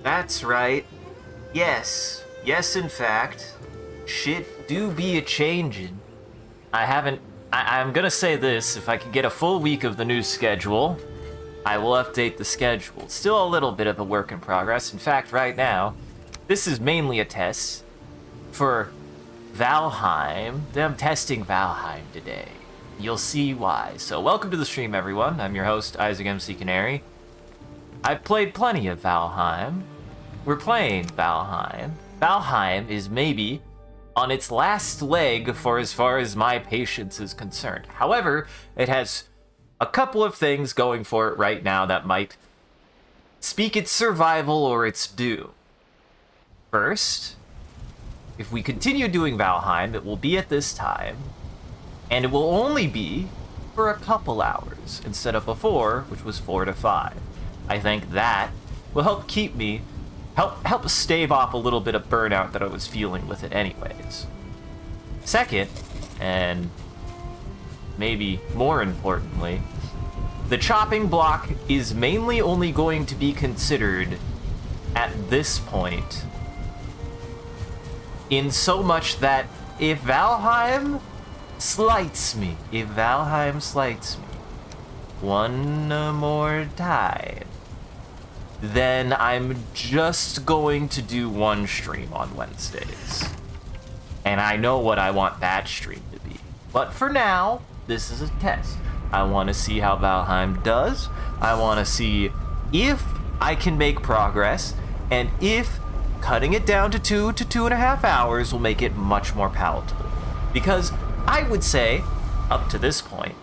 That's right. Yes. Yes, in fact. Shit do be a-changin'. I haven't... I'm gonna say this, if I could get a full week of the new schedule, I will update the schedule. It's still a little bit of a work in progress. In fact, right now, this is mainly a test for Valheim. I'm testing Valheim today. You'll see why. So welcome to the stream, everyone. I'm your host, Isaac MCCanary. I've played plenty of Valheim. We're playing Valheim. Valheim is maybe on its last leg for as far as my patience is concerned. However, it has a couple of things going for it right now that might speak its survival or its doom. First, if we continue doing Valheim, it will be at this time, and it will only be for a couple hours instead of before, which was 4 to 5. I think that will help keep me, help stave off a little bit of burnout that I was feeling with it anyways. Second, and maybe more importantly, the chopping block is mainly only going to be considered at this point in so much that if Valheim slights me one more time, then I'm just going to do one stream on Wednesdays. And I know what I want that stream to be. But for now, this is a test. I want to see how Valheim does. I want to see if I can make progress, and if cutting it down to 2 to 2.5 hours will make it much more palatable. Because I would say, up to this point,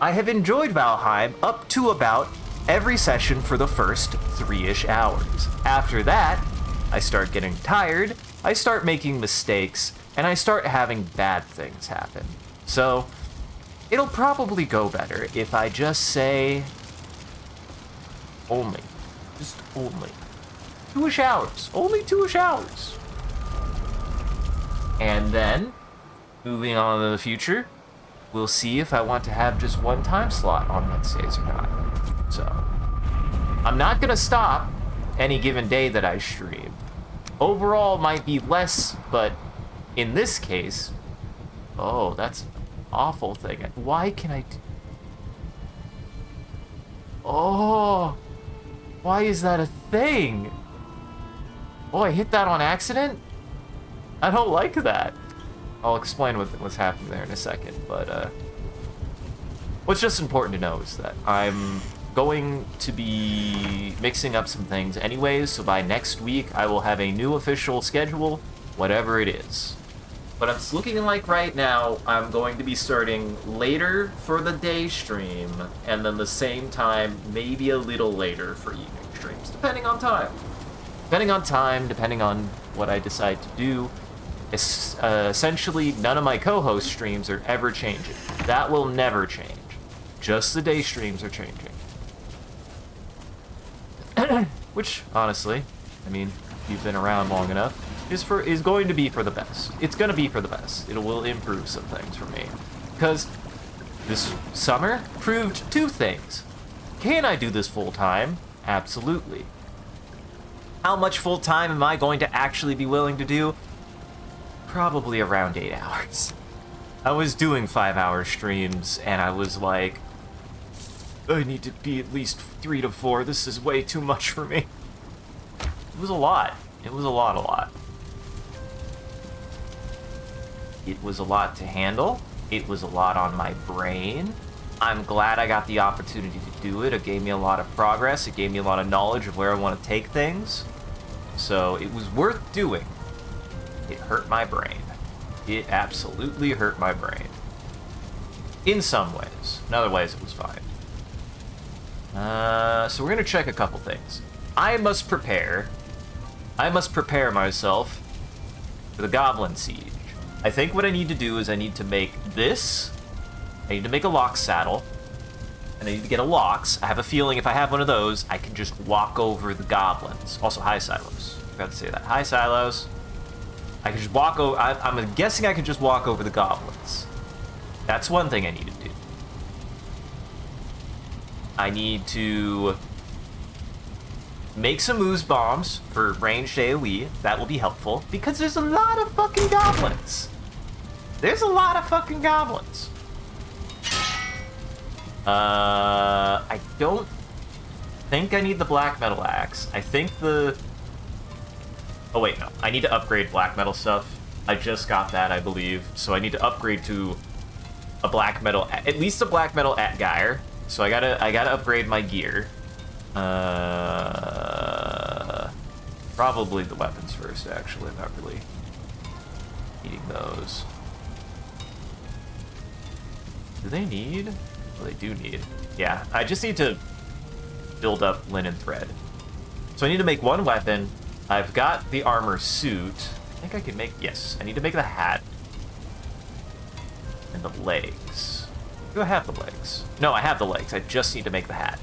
I have enjoyed Valheim up to about every session for the first 3-ish hours. After that, I start getting tired, I start making mistakes, and I start having bad things happen. So, it'll probably go better if I just say only. Just only. 2-ish hours. Only 2-ish hours. And then, moving on to the future, we'll see if I want to have just one time slot on Wednesdays or not. So, I'm not gonna stop any given day that I stream. Overall might be less, but in this case, oh, that's an awful thing. Why can I oh, why is that a thing? Oh, I hit that on accident? I don't like that. I'll explain what's happening there in a second, but what's just important to know is that I'm going to be mixing up some things anyways, so by next week I will have a new official schedule, whatever it is. But it's looking like right now I'm going to be starting later for the day stream, and then the same time, maybe a little later for evening streams, depending on time. Depending on what I decide to do. Essentially, none of my co-host streams are ever changing. That will never change. Just the day streams are changing. Which, honestly, I mean, if you've been around long enough, is going to be for the best. It's going to be for the best. It will improve some things for me. Because this summer proved two things. Can I do this full-time? Absolutely. How much full-time am I going to actually be willing to do? Probably around 8 hours. I was doing 5-hour streams, and I was like, I need to be at least 3 to 4. This is way too much for me. It was a lot. It was a lot. It was a lot to handle. It was a lot on my brain. I'm glad I got the opportunity to do it. It gave me a lot of progress. It gave me a lot of knowledge of where I want to take things. So it was worth doing. It hurt my brain. It absolutely hurt my brain. In some ways. In other ways, it was fine. So we're going to check a couple things. I must prepare myself for the Goblin Siege. I think what I need to do is I need to make this. I need to make a lock saddle. And I need to get a lox. I have a feeling if I have one of those, I can just walk over the goblins. Also, hi, Silos. I forgot to say that. Hi, Silos. I can just walk over. I'm guessing I can just walk over the goblins. That's one thing I need to do. I need to make some ooze bombs for ranged AoE. That will be helpful, because there's a lot of fucking goblins. There's a lot of fucking goblins. I don't think I need the black metal axe. I think the... Oh wait, no. I need to upgrade black metal stuff. I just got that, I believe. So I need to upgrade to a black metal... At least a black metal at Gear. So I gotta upgrade my gear. Probably the weapons first, actually. I'm not really needing those. Do they need? Well, they do need. Yeah, I just need to build up linen thread. So I need to make one weapon. I've got the armor suit. I think I can make... Yes, I need to make the hat. And the legs. Do I have the legs? No, I have the legs. I just need to make the hat.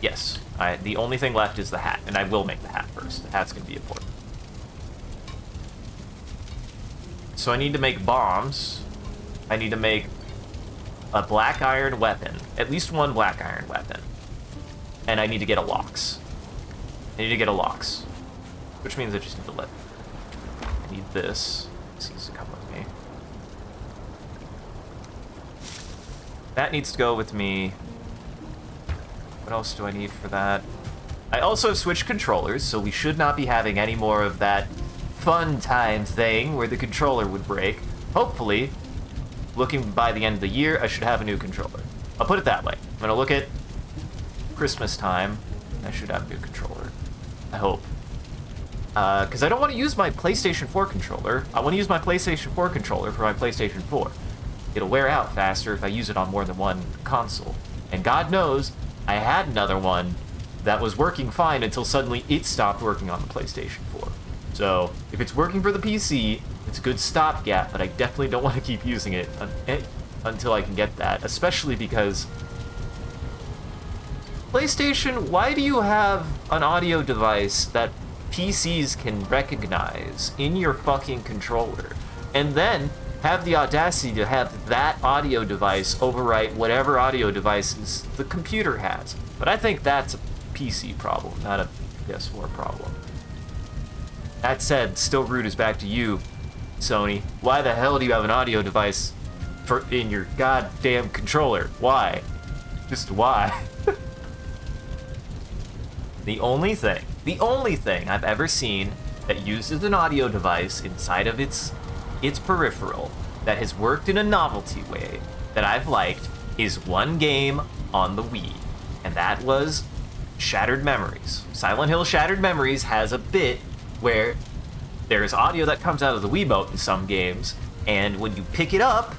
Yes, the only thing left is the hat, and I will make the hat first. The hat's going to be important. So I need to make bombs. I need to make a black iron weapon. At least one black iron weapon. And I need to get a lox. I need to get a lox. Which means I just need to let... I need this. This needs to come with me. That needs to go with me. What else do I need for that? I also have switched controllers, so we should not be having any more of that fun time thing where the controller would break. Hopefully, looking by the end of the year, I should have a new controller. I'll put it that way. I'm gonna look at Christmas time. I should have a new controller. I hope. Because I don't want to use my PlayStation 4 controller. I want to use my PlayStation 4 controller for my PlayStation 4. It'll wear out faster if I use it on more than one console. And God knows, I had another one that was working fine until suddenly it stopped working on the PlayStation 4. So, if it's working for the PC, it's a good stopgap, but I definitely don't want to keep using it until I can get that. Especially because... PlayStation, why do you have an audio device that PCs can recognize in your fucking controller? And then have the audacity to have that audio device overwrite whatever audio devices the computer has. But I think that's a PC problem, not a PS4 problem. That said, still root is back to you, Sony. Why the hell do you have an audio device in your goddamn controller? Why? Just why? The only thing I've ever seen that uses an audio device inside of its peripheral that has worked in a novelty way that I've liked is one game on the Wii, and that was Shattered Memories. Silent Hill Shattered Memories has a bit where there's audio that comes out of the Wiimote in some games, and when you pick it up,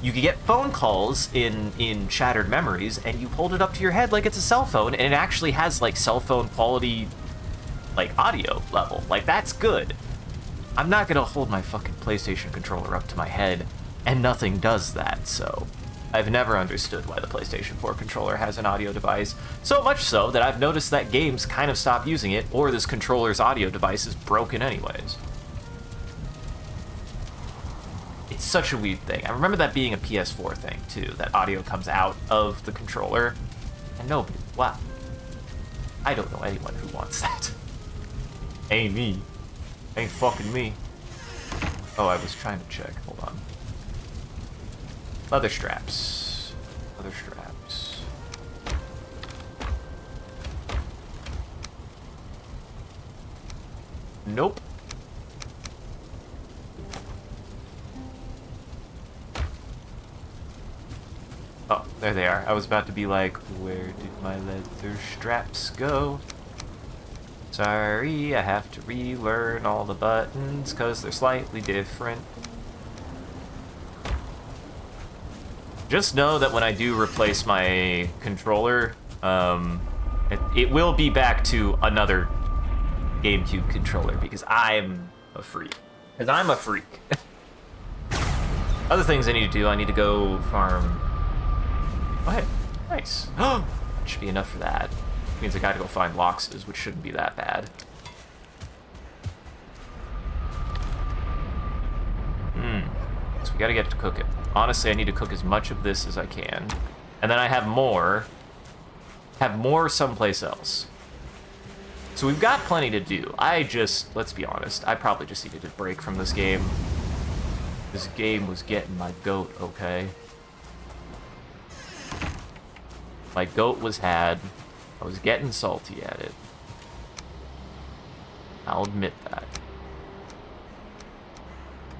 you can get phone calls in Shattered Memories, and you hold it up to your head like it's a cell phone, and it actually has, like, cell phone quality, like, audio level. Like, that's good. I'm not gonna hold my fucking PlayStation controller up to my head, and nothing does that, so... I've never understood why the PlayStation 4 controller has an audio device, so much so that I've noticed that games kind of stop using it, or this controller's audio device is broken anyways. It's such a weird thing. I remember that being a PS4 thing, too, that audio comes out of the controller, and nobody, wow. I don't know anyone who wants that. Ain't me. Ain't fucking me. Oh, I was trying to check, hold on. Leather straps. Leather straps. Nope. Oh, there they are. I was about to be like, where did my leather straps go? Sorry, I have to relearn all the buttons because they're slightly different. Just know that when I do replace my controller, it will be back to another GameCube controller because I'm a freak. Because I'm a freak. Other things I need to do, I need to go farm... What? Nice. Oh, should be enough for that. Which means I gotta go find loxes, which shouldn't be that bad. So we gotta get to cook it. Honestly, I need to cook as much of this as I can. And then I have more have more someplace else. So we've got plenty to do. Let's be honest, I probably just needed a break from this game. This game was getting my goat, okay? My goat was had. I was getting salty at it. I'll admit that.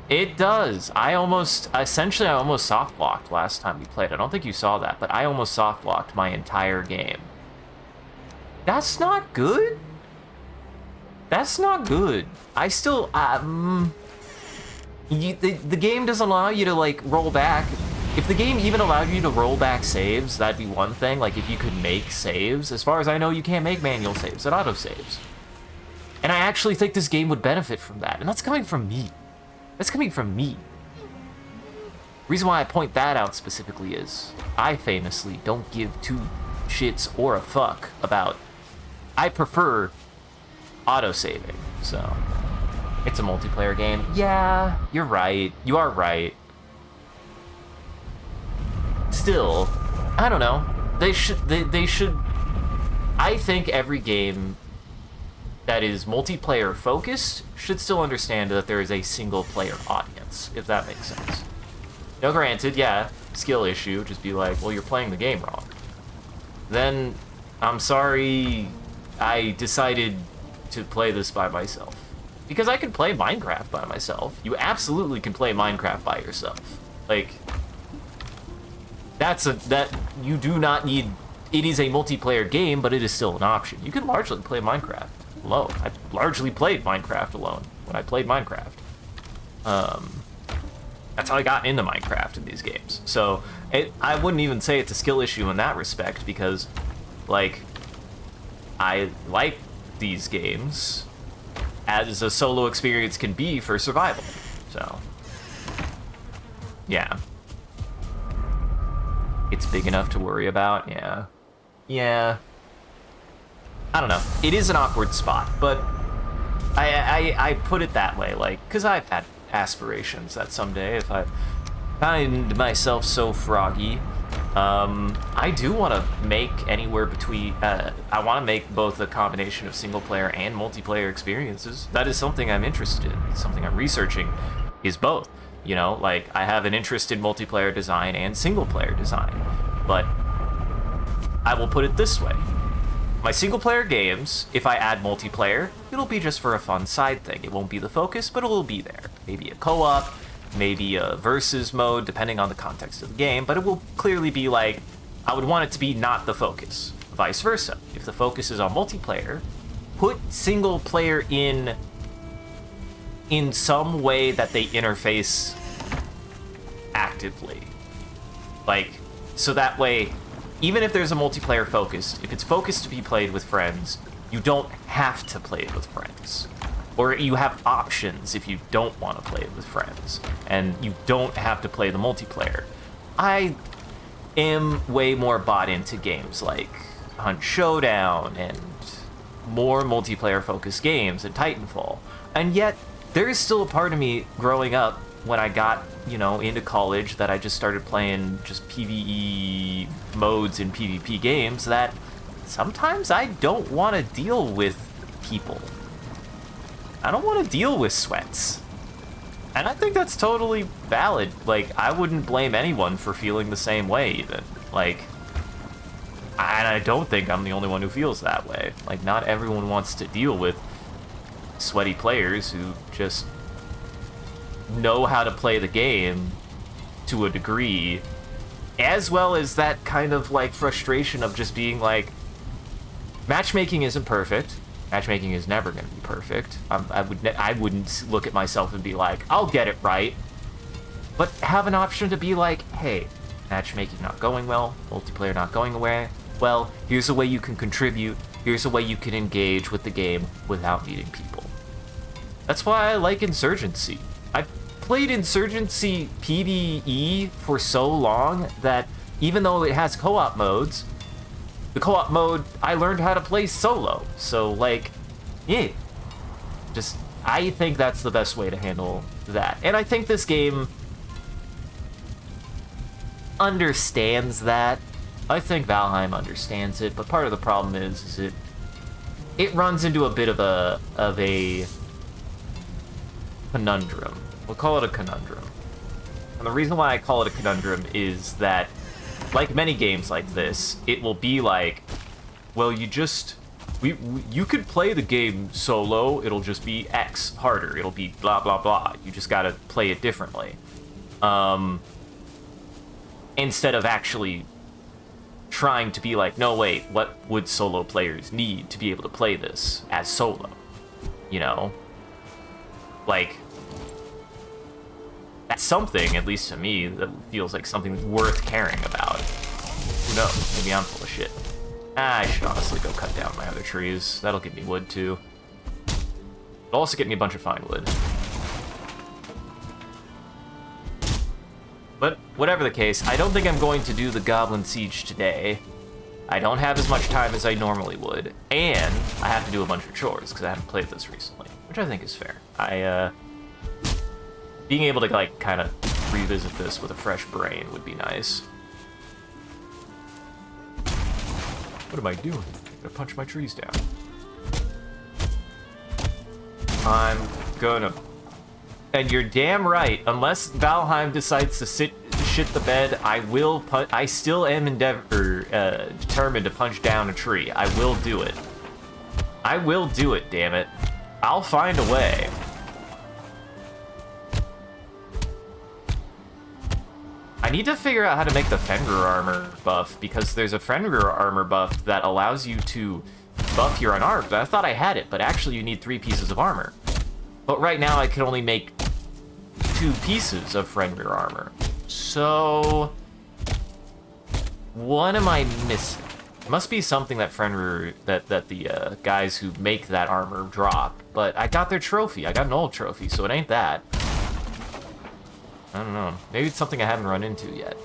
It does. I almost soft-locked last time we played. I don't think you saw that, but I almost soft-locked my entire game. That's not good. That's not good. I still, the game doesn't allow you to, like, roll back. If the game even allowed you to roll back saves, that'd be one thing. Like, if you could make saves. As far as I know, you can't make manual saves. It auto-saves. And I actually think this game would benefit from that. And that's coming from me. That's coming from me. Reason why I point that out specifically is I famously don't give two shits or a fuck about... I prefer auto-saving, so... It's a multiplayer game. Yeah, you're right. You are right. Still, I don't know. They should... I think every game that is multiplayer focused should still understand that there is a single player audience, if that makes sense. Now granted, yeah, skill issue, just be like, well, you're playing the game wrong. Then, I'm sorry I decided to play this by myself. Because I can play Minecraft by myself. You absolutely can play Minecraft by yourself. Like, you do not need, it is a multiplayer game, but it is still an option. You can largely play Minecraft alone. I largely played Minecraft alone when I played Minecraft. That's how I got into Minecraft in these games. So, I wouldn't even say it's a skill issue in that respect, because, like, I like these games as a solo experience can be for survival. So, yeah. It's big enough to worry about, yeah. Yeah. I don't know. It is an awkward spot, but I put it that way, like, because I've had aspirations that someday, if I find myself so froggy, I do want to make anywhere between, I want to make both a combination of single player and multiplayer experiences. That is something I'm interested in, something I'm researching, is both. You know, like, I have an interest in multiplayer design and single player design, but I will put it this way. My single player games, if I add multiplayer, it'll be just for a fun side thing. It won't be the focus, but it will be there. Maybe a co-op, maybe a versus mode, depending on the context of the game, but it will clearly be like, I would want it to be not the focus. Vice versa. If the focus is on multiplayer, put single player in some way that they interface actively. Like, so that way, even if there's a multiplayer focus, if it's focused to be played with friends, you don't have to play it with friends. Or you have options if you don't want to play it with friends, and you don't have to play the multiplayer. I am way more bought into games like Hunt Showdown and more multiplayer-focused games and Titanfall. And yet, there is still a part of me growing up when I got, you know, into college that I just started playing just PvE modes in PvP games that sometimes I don't want to deal with people. I don't want to deal with sweats. And I think that's totally valid. Like, I wouldn't blame anyone for feeling the same way, even. Like, and I don't think I'm the only one who feels that way. Like, not everyone wants to deal with sweaty players who just know how to play the game to a degree, as well as that kind of, like, frustration of just being like, matchmaking isn't perfect. Matchmaking is never going to be perfect. I wouldn't look at myself and be like, I'll get it right. But have an option to be like, hey, matchmaking not going well, multiplayer not going away. Well, here's a way you can contribute. Here's a way you can engage with the game without meeting people. That's why I like Insurgency. I played Insurgency PvE for so long that even though it has co-op modes, the co-op mode, I learned how to play solo. So, like, yeah. Just, I think that's the best way to handle that. And I think this game understands that I think Valheim understands it, but part of the problem is it runs into a bit of a conundrum. We'll call it a conundrum. And the reason why I call it a conundrum is that, like many games like this, it will be like, well, you could play the game solo, it'll just be X harder, it'll be blah blah blah, you just gotta play it differently. Instead of actually trying to be like, no wait, what would solo players need to be able to play this as solo? You know? Like, that's something, at least to me, that feels like something worth caring about. Who knows? Maybe I'm full of shit. I should honestly go cut down my other trees. That'll give me wood, too. It'll also get me a bunch of fine wood. But whatever the case, I don't think I'm going to do the Goblin Siege today. I don't have as much time as I normally would, and I have to do a bunch of chores, because I haven't played this recently, which I think is fair. Being able to, like, kind of revisit this with a fresh brain would be nice. What am I doing? I'm gonna punch my trees down. I'm gonna... And you're damn right, unless Valheim decides to shit the bed, I still am determined to punch down a tree. I will do it. I will do it, damn it. I'll find a way. I need to figure out how to make the Fenrir armor buff, because there's a Fenrir armor buff that allows you to buff your unarmed. I thought I had it, but actually you need 3 pieces of armor. But right now I can only make 2 pieces of Fenrir armor. So, what am I missing? It must be something that Fenrir, that the guys who make that armor drop. But I got their trophy. I got an old trophy, so it ain't that. I don't know. Maybe it's something I haven't run into yet.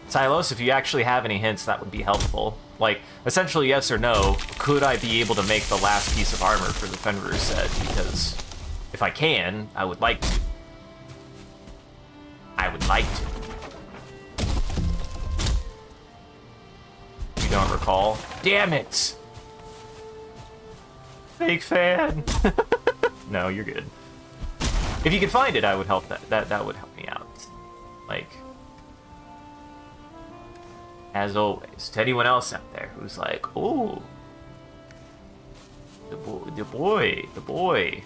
Silos, if you actually have any hints, that would be helpful. Like, essentially yes or no, could I be able to make the last piece of armor for the Fenrir set? Because if I can, I would like to. I would like to. You don't recall? Damn it! Fake fan! No, you're good. If you could find it, I would help that would help me out. Like, as always, to anyone else out there who's like, oh, the boy.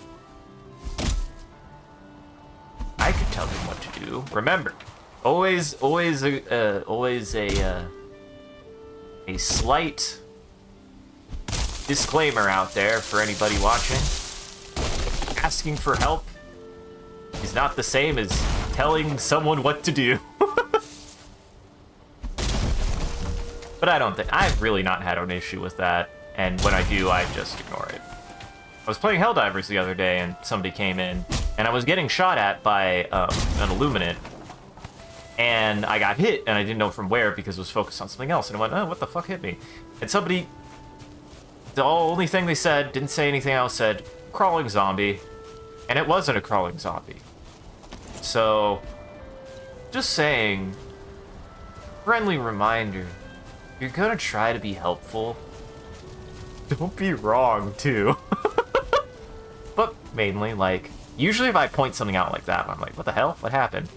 I could tell him what to do. Remember, always a slight disclaimer out there for anybody watching. Asking for help is not the same as telling someone what to do. But I've really not had an issue with that, and when I do, I just ignore it. I was playing Helldivers the other day, and somebody came in, and I was getting shot at by an Illuminate, and I got hit, and I didn't know from where because it was focused on something else, and I went, oh, what the fuck hit me? And somebody, the only thing they said, didn't say anything else, said, crawling zombie, and it wasn't a crawling zombie. So, just saying, friendly reminder, you're gonna try to be helpful. Don't be wrong, too. But mainly, like, usually if I point something out like that, I'm like, what the hell? What happened?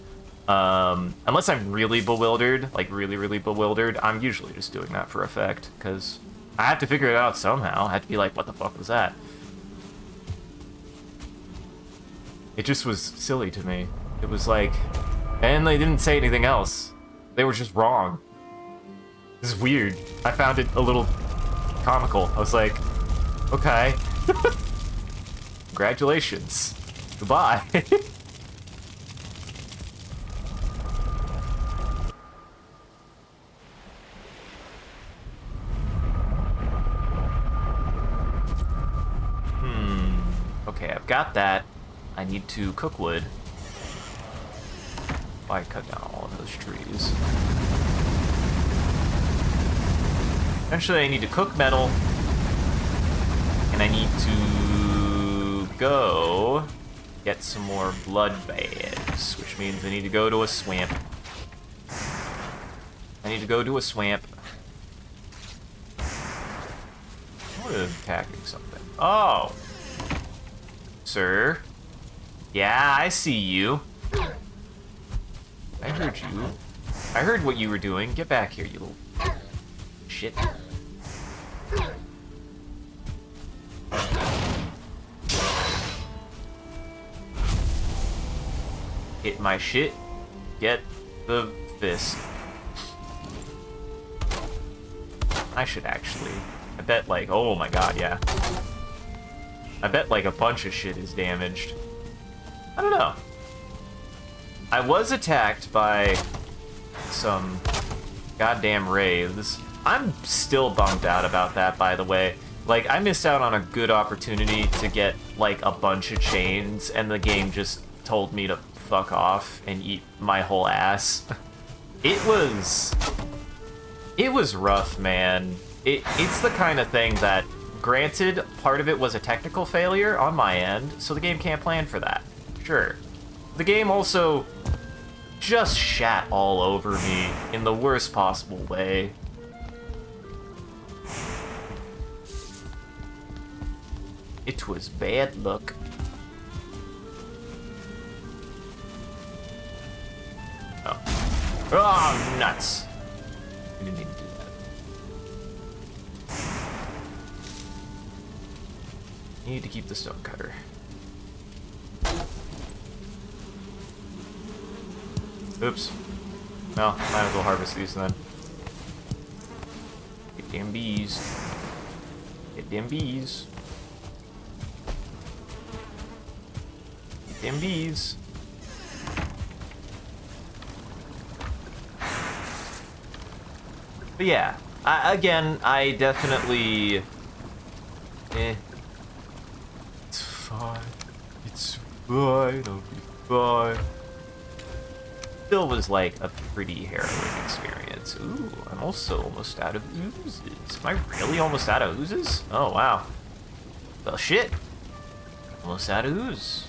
Unless I'm really bewildered, like really bewildered, I'm usually just doing that for effect, because I have to figure it out somehow. I have to be like, what the fuck was that? It just was silly to me. It was like, and they didn't say anything else. They were just wrong. This is weird. I found it a little comical. I was like, okay. Congratulations. Goodbye. Okay, I've got that. I need to cook wood. Why cut down all of those trees? Eventually I need to cook metal. And I need to go get some more blood bags, which means I need to go to a swamp. I need to go to a swamp. What is attacking something? Oh! Sir? Yeah, I see you. I heard you. I heard what you were doing. Get back here, you little shit. Hit my shit. Get the fist. I should actually. I bet, like, oh my god, yeah. I bet, like, a bunch of shit is damaged. I don't know. I was attacked by some goddamn wraiths. I'm still bummed out about that, by the way. Like, I missed out on a good opportunity to get, like, a bunch of chains, and the game just told me to fuck off and eat my whole ass. It was rough, man. It's the kind of thing that, granted, part of it was a technical failure on my end, so the game can't plan for that. Sure. The game also just shat all over me in the worst possible way. It was bad luck. Oh. Oh, nuts. I didn't need to do that. Need to keep the stonecutter. Oops. No, might as well harvest these then. Get damn bees. Get damn bees. Get damn bees. But yeah, again, I definitely... It's fine. It's fine. I'll be fine. Still was like a pretty harrowing experience. Ooh, I'm also almost out of oozes. Am I really almost out of oozes? Oh, wow. Well, shit. Almost out of ooze.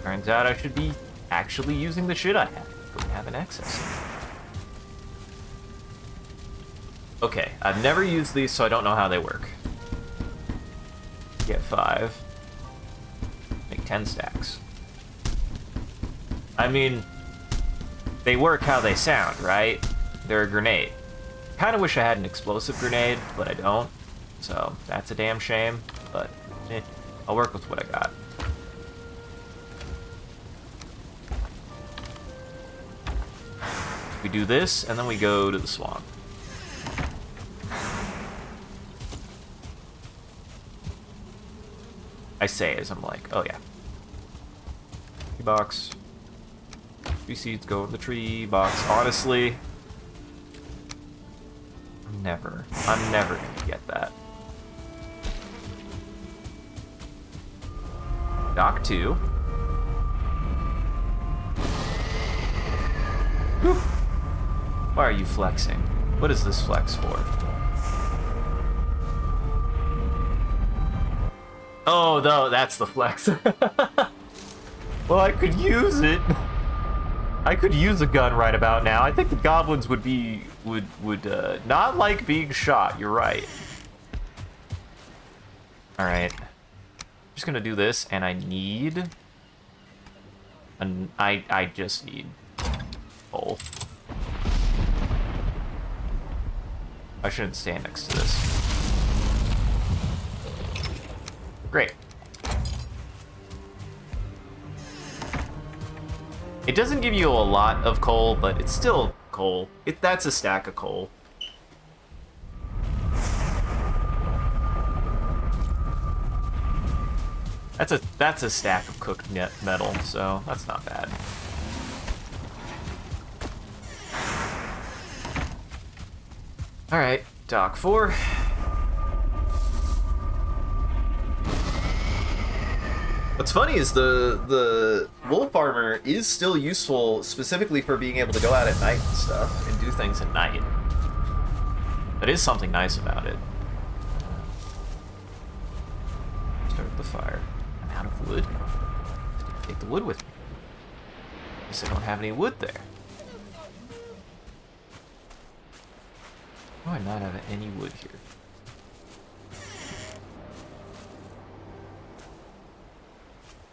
Turns out I should be actually using the shit I have in excess. Okay, I've never used these, so I don't know how they work. Get 5. Make 10 stacks. I mean, they work how they sound, right? They're a grenade. Kinda wish I had an explosive grenade, but I don't. So, that's a damn shame, but I'll work with what I got. We do this, and then we go to the swamp. I say as I'm like, oh yeah. Tree box. 3 seeds go in the tree box. Honestly, I'm never gonna get that. Dock 2. Whew. Why are you flexing? What is this flex for? Oh, no, that's the flex. Well, I could use it. I could use a gun right about now. I think the goblins would not like being shot. You're right. All right. Just gonna do this, and I need. I just need coal. I shouldn't stand next to this. Great. It doesn't give you a lot of coal, but it's still coal. That's a stack of coal. That's a stack of cooked metal, so that's not bad. All right, dock 4. What's funny is the wolf armor is still useful specifically for being able to go out at night and stuff and do things at night. That is something nice about it. Start the fire. I'm out of wood. Take the wood with me. Guess I don't have any wood there. Why do I not have any wood here?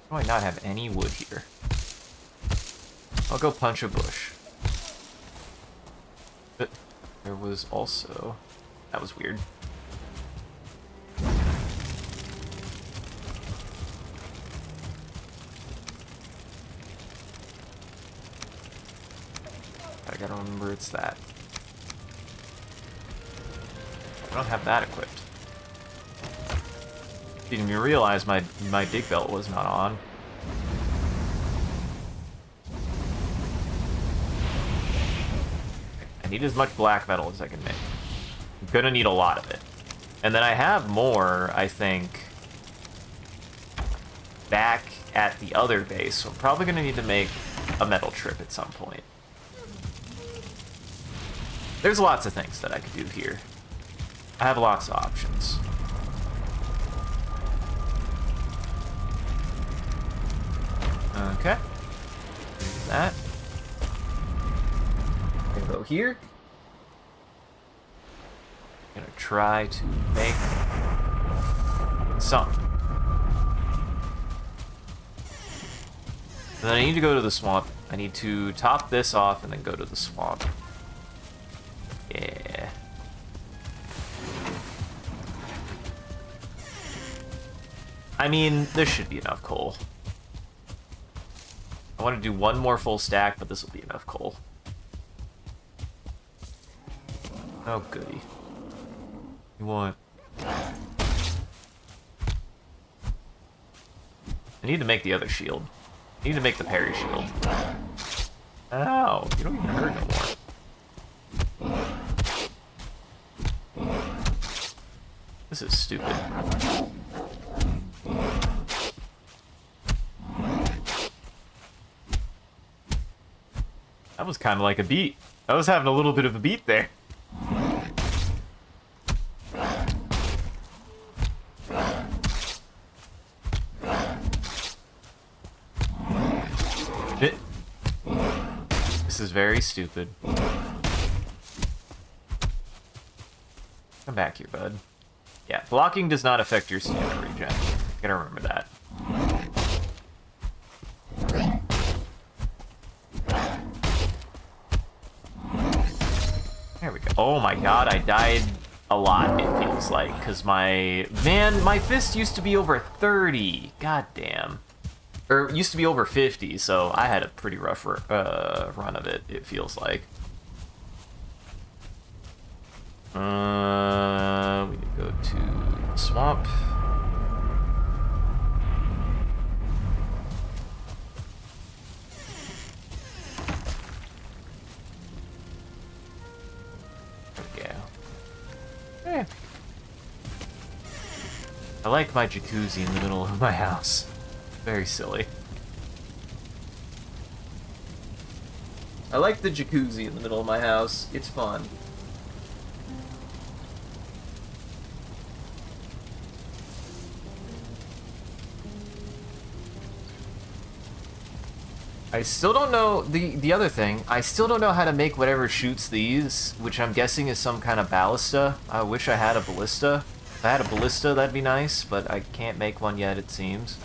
Why do I not have any wood here? I'll go punch a bush. But there was also... That was weird. I gotta remember it's that. I don't have that equipped. Didn't even realize my dig belt was not on. I need as much black metal as I can make. I'm gonna need a lot of it. And then I have more, I think, back at the other base, so I'm probably gonna need to make a metal trip at some point. There's lots of things that I could do here. I have lots of options. Okay. Do that. I'm gonna go here. I'm gonna try to make some. And then I need to go to the swamp. I need to top this off and then go to the swamp. Yeah. I mean, this should be enough coal. I want to do one more full stack, but this will be enough coal. Oh, goody. You want... I need to make the other shield. I need to make the parry shield. Ow, you don't even hurt no more. This is stupid. That was kind of like a beat. I was having a little bit of a beat there. This is very stupid. Come back here, bud. Yeah, blocking does not affect your stamina regen. You gotta remember that. There we go. Oh my god, I died a lot, it feels like, because my fist used to be over 30. God damn. Or it used to be over 50, so I had a pretty rough run of it, it feels like. We need to go to the swamp. There we go. Eh. I like my jacuzzi in the middle of my house. Very silly. I like the jacuzzi in the middle of my house. It's fun. I still don't know, the other thing, I still don't know how to make whatever shoots these, which I'm guessing is some kind of ballista. I wish I had a ballista. If I had a ballista, that'd be nice, but I can't make one yet, it seems.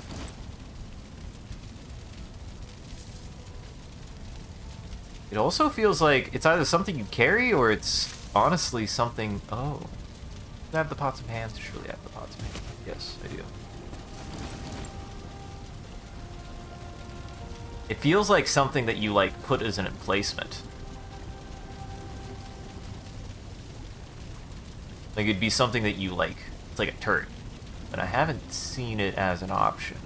It also feels like it's either something you carry, or it's honestly something... Oh. Do I have the pots and pans? Surely I have the pots and pans. Yes, I do. It feels like something that you, like, put as an emplacement. Like, it'd be something that you, like... It's like a turret. But I haven't seen it as an option.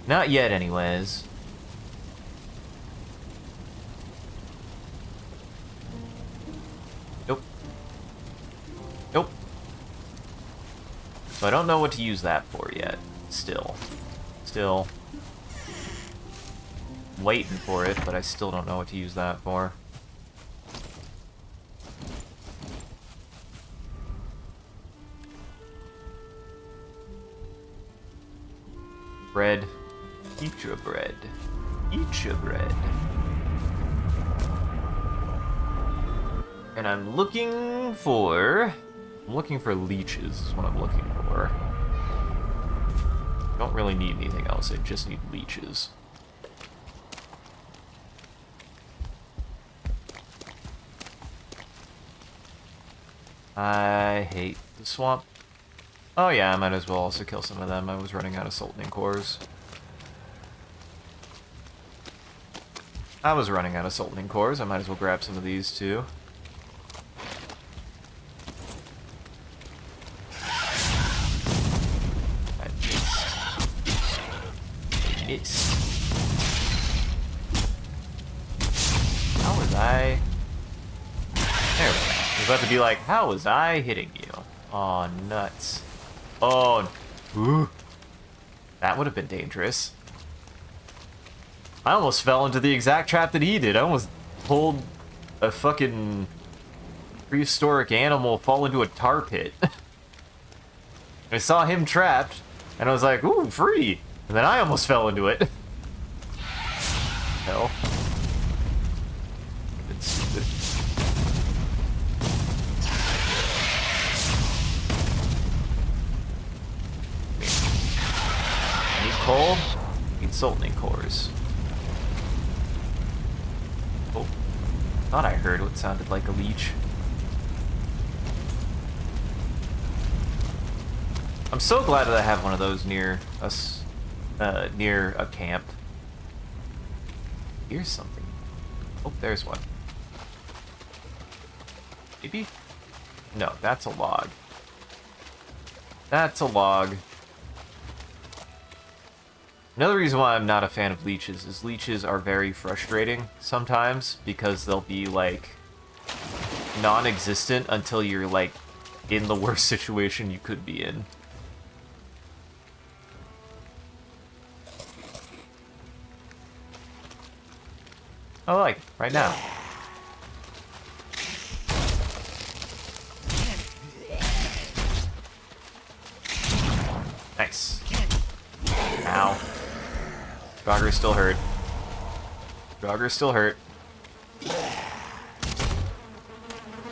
Not yet, anyways. Nope. Nope. So I don't know what to use that for yet. Still. Waiting for it, but I still don't know what to use that for. Bread. Eat your bread. Eat your bread. And I'm looking for leeches is what I'm looking for. Don't really need anything else, I just need leeches. I hate the swamp. Oh yeah, I might as well also kill some of them. I was running out of sultaning cores. I might as well grab some of these too. I missed. How was I? There we go. I was about to be like, how was I hitting you? Oh, nuts. Oh, ooh. That would have been dangerous. I almost fell into the exact trap that he did. I almost pulled a fucking prehistoric animal fall into a tar pit. I saw him trapped, and I was like, ooh, free! And then I almost fell into it. Hell. It's stupid. I need coal. I need sultaning cores. Oh. Thought I heard what sounded like a leech. I'm so glad that I have one of those near us, near a camp. Here's something. Oh, there's one. Maybe? No, that's a log. That's a log. Another reason why I'm not a fan of leeches is leeches are very frustrating sometimes because they'll be, like, non-existent until you're, like, in the worst situation you could be in. Oh, like, right now. Nice. Ow. Jogger's still hurt. Jogger's still hurt.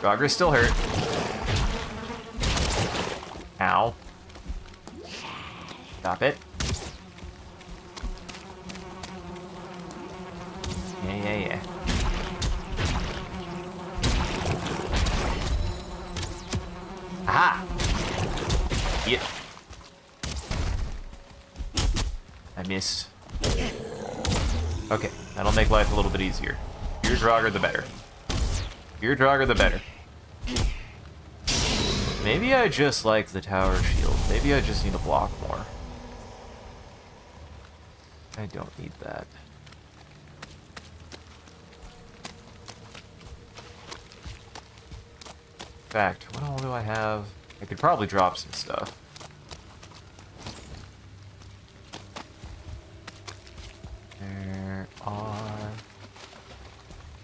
Jogger's still hurt. Ow. Stop it. Yeah. Aha! Yep. I missed. Okay, that'll make life a little bit easier. Your Draugr, the better. Your Draugr, the better. Maybe I just like the tower shield. Maybe I just need to block more. I don't need that. In fact, what all do I have? I could probably drop some stuff. There are...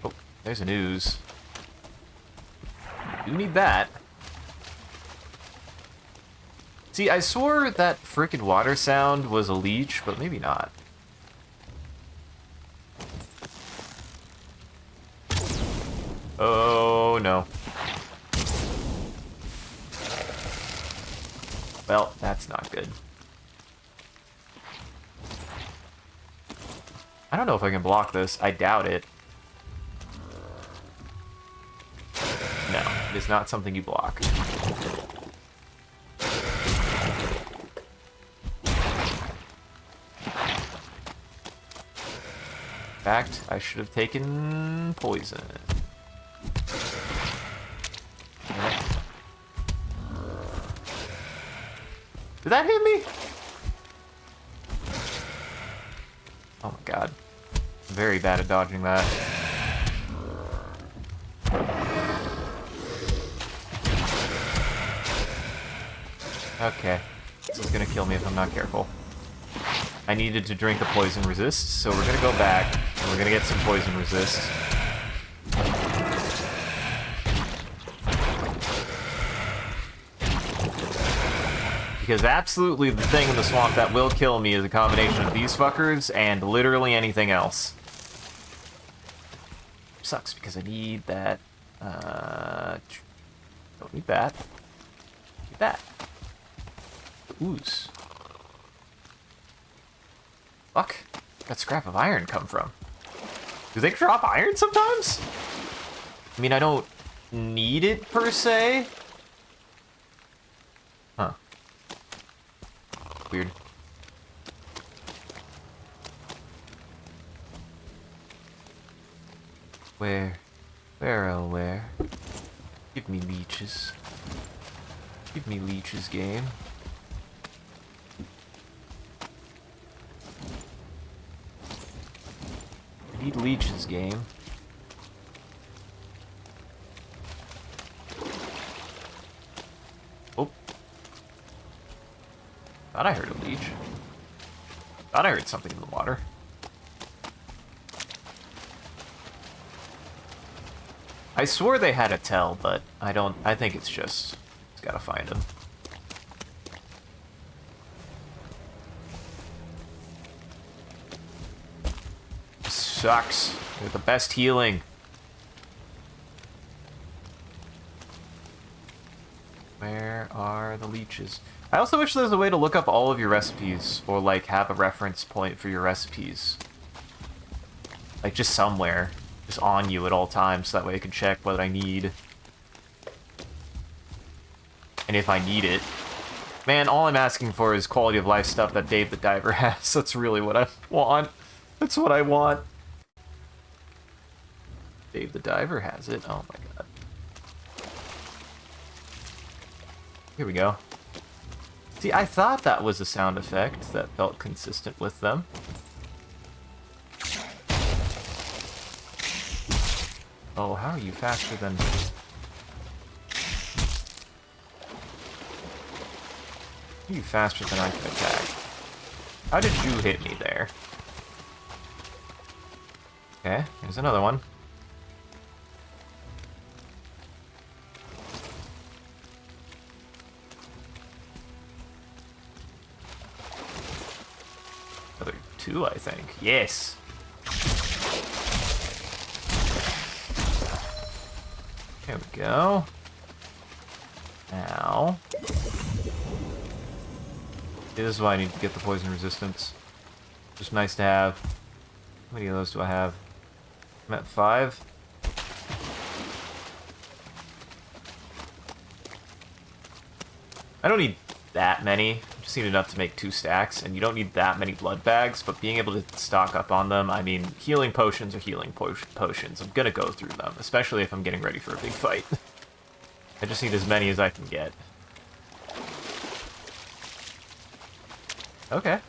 Oh, there's an ooze. Do need that. See, I swore that frickin' water sound was a leech, but maybe not. Oh, no. Well, that's not good. I don't know if I can block this. I doubt it. No, it is not something you block. In fact, I should have taken poison. Did that hit me? Oh my god. I'm very bad at dodging that. Okay. This is gonna kill me if I'm not careful. I needed to drink a poison resist, so we're gonna go back and we're gonna get some poison resist. Because absolutely the thing in the swamp that will kill me is a combination of these fuckers and literally anything else. Sucks because I need that Don't need that. Need that. Ooze. Fuck. That scrap of iron come from? Do they drop iron sometimes? I mean, I don't need it per se. Huh. Weird. Where, oh where? Give me leeches. Give me leeches, game. I need leeches, game. Oh. Thought I heard a leech. Thought I heard something in the water. I swore they had a tell, but I don't. I think it's just gotta find them. Sucks. They're the best healing. Where are the leeches? I also wish there was a way to look up all of your recipes, or like have a reference point for your recipes. Like just somewhere. Just on you at all times, so that way I can check what I need. And if I need it. Man, all I'm asking for is quality of life stuff that Dave the Diver has. That's really what I want. That's what I want. Dave the Diver has it. Oh my god. Here we go. See, I thought that was a sound effect that felt consistent with them. Oh, how are you faster than... Are you faster than I can attack? How did you hit me there? Okay, here's another one. Another two, I think. Yes! There we go. Now. This is why I need to get the poison resistance. Just nice to have. How many of those do I have? I'm at 5. I don't need that many. I just need enough to make 2 stacks, and you don't need that many blood bags, but being able to stock up on them, I mean, healing potions are healing potions. I'm gonna go through them, especially if I'm getting ready for a big fight. I just need as many as I can get. Okay.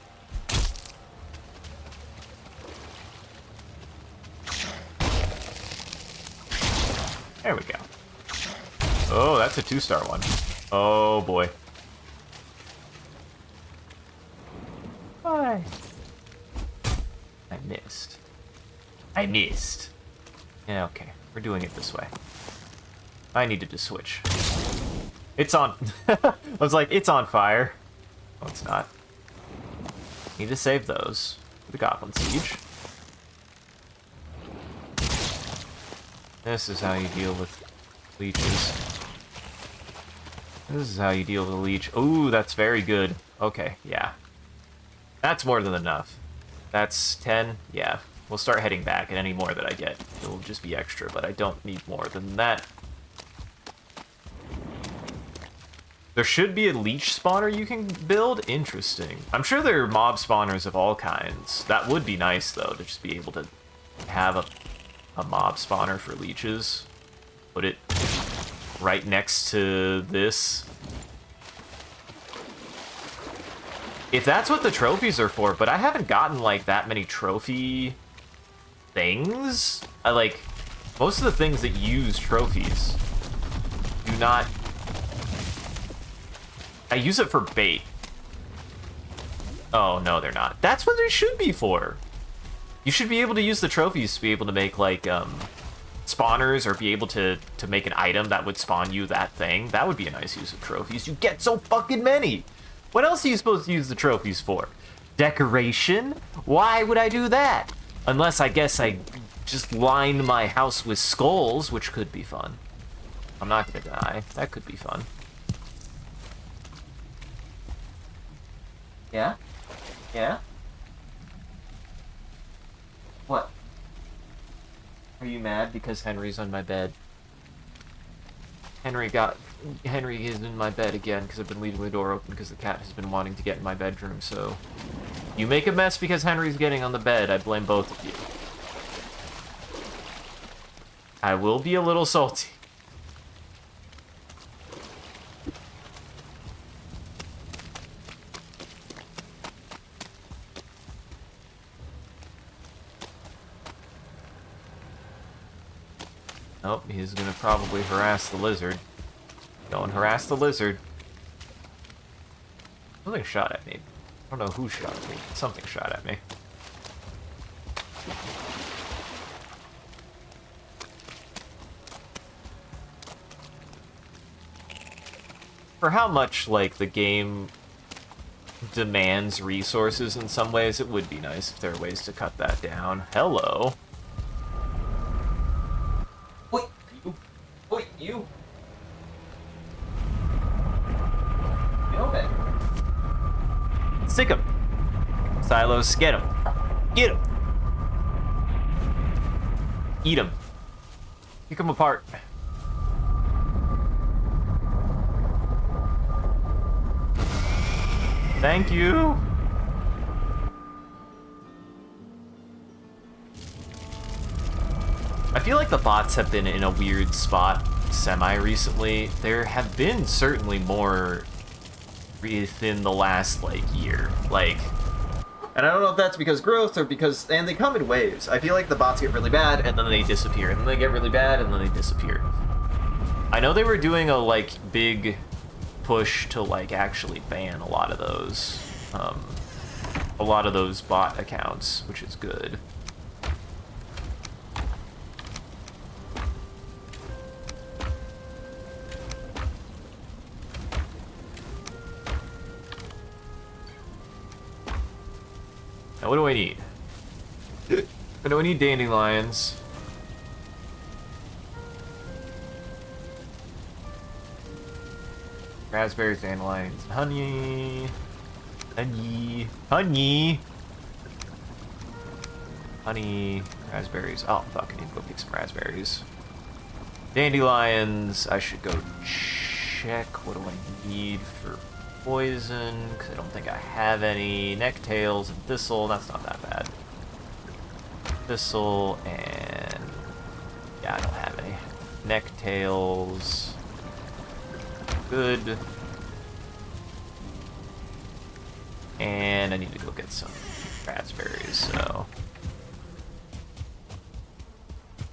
There we go. Oh, that's a 2-star one. Oh boy. Hi. I missed. I missed. Yeah, okay. We're doing it this way. I needed to switch. It's on. I was like, it's on fire. Oh, it's not. Need to save those for the Goblin Siege. This is how you deal with leeches. This is how you deal with a leech. Ooh, that's very good. Okay, yeah. That's more than enough. That's 10. Yeah, we'll start heading back, and any more that I get, it'll just be extra, but I don't need more than that. There should be a leech spawner you can build? Interesting. I'm sure there are mob spawners of all kinds. That would be nice, though, to just be able to have a mob spawner for leeches. Put it right next to this. If that's what the trophies are for, but I haven't gotten, like, that many trophy things. Most of the things that use trophies do not... I use it for bait. Oh, no, they're not. That's what they should be for. You should be able to use the trophies to be able to make, like, spawners, or be able to make an item that would spawn you that thing. That would be a nice use of trophies. You get so fucking many! What else are you supposed to use the trophies for? Decoration? Why would I do that? Unless, I guess, I just line my house with skulls, which could be fun. I'm not gonna deny. That could be fun. Yeah? Yeah? What? Are you mad because Henry's on my bed? Henry is in my bed again because I've been leaving the door open because the cat has been wanting to get in my bedroom, so... You make a mess because Henry's getting on the bed, I blame both of you. I will be a little salty. Oh, he's gonna probably harass the lizard. Go and harass the lizard. Something shot at me. I don't know who shot at me. Something shot at me. For how much, like, the game demands resources in some ways, it would be nice if there are ways to cut that down. Hello. Wait, you. Wait, you. Get over it. Stick him. Silos, get him. Get him. Eat him. Pick him apart. Thank you. I feel like the bots have been in a weird spot semi-recently. There have been certainly more within the last, like, year. Like, and I don't know if that's because growth or because... And they come in waves. I feel like the bots get really bad, and then they disappear. And then they get really bad, and then they disappear. I know they were doing a, like, big push to, like, actually ban a lot of those bot accounts, which is good. Now, what do I need? I know I need dandelions. Raspberries, dandelions, honey. Honey. Honey. Honey. Raspberries. Oh, fuck, I need to go pick some raspberries. Dandelions. I should go check. What do I need for poison? Because I don't think I have any. Necktails and thistle. That's not that bad. Thistle and... Yeah, I don't have any. Necktails. Good. And I need to go get some raspberries, so...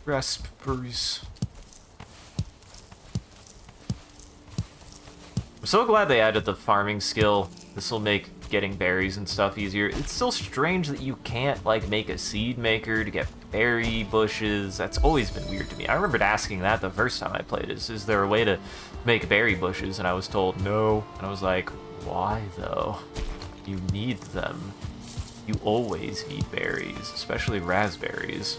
Raspberries. I'm so glad they added the farming skill. This will make getting berries and stuff easier. It's still strange that you can't, like, make a seed maker to get berry bushes. That's always been weird to me. I remembered asking that the first time I played. Is there a way to make berry bushes? And I was told no. And I was like, why though? You need them. You always need berries, especially raspberries.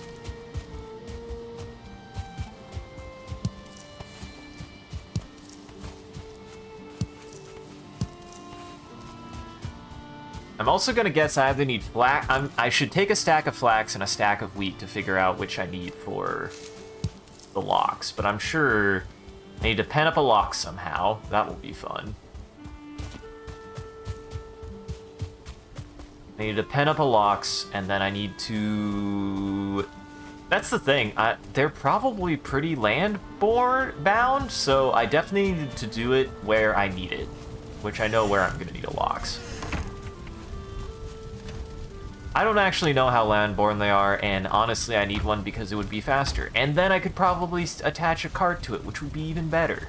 I'm also gonna guess I either need flax. I should take a stack of flax and a stack of wheat to figure out which I need for the locks, but I'm sure I need to pen up a lock somehow. That will be fun. I need to pen up a locks, and then I need to... That's the thing. They're probably pretty land-bound, so I definitely need to do it where I need it, which I know where I'm gonna need a locks. I don't actually know how land-born they are, and honestly I need one because it would be faster. And then I could probably attach a cart to it, which would be even better.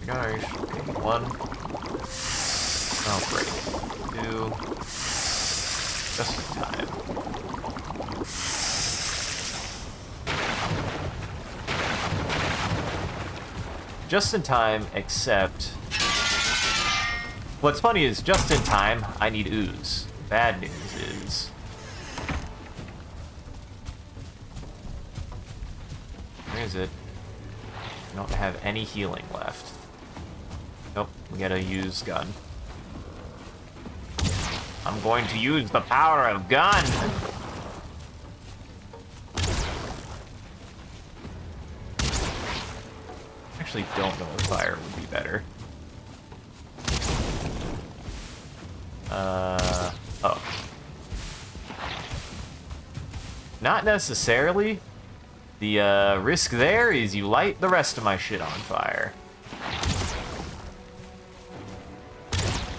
Okay, one. Oh, great. Two. Just in time. Just in time, except... What's funny is, just in time, I need ooze. Bad news is, is it? I don't have any healing left. Nope, we gotta use gun. I'm going to use the power of gun! Actually don't know if fire would be better. Oh. Not necessarily. The risk there is you light the rest of my shit on fire.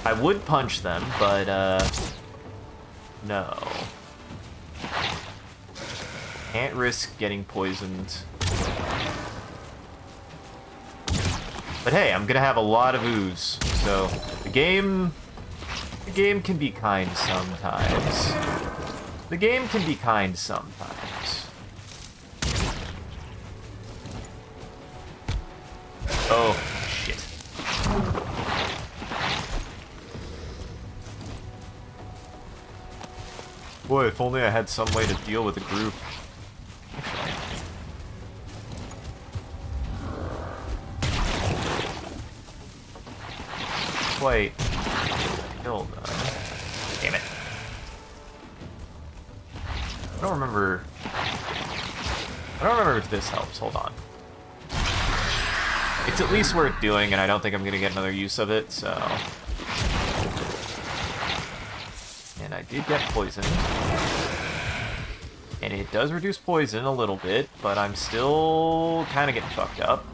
I would punch them, but no. Can't risk getting poisoned. But hey, I'm gonna have a lot of ooze, so the game can be kind sometimes. The game can be kind sometimes. Oh, shit. Boy, if only I had some way to deal with a group. Quite killed them. Damn it. I don't remember if this helps. Hold on. It's at least worth doing, and I don't think I'm gonna get another use of it, so. And I did get poisoned. And it does reduce poison a little bit, but I'm still kind of getting fucked up.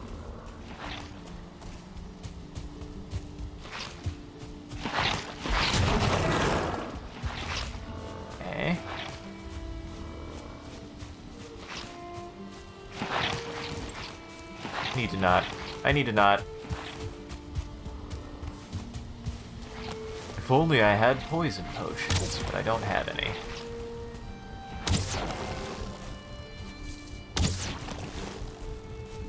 Okay. I need to not. If only I had poison potions, but I don't have any.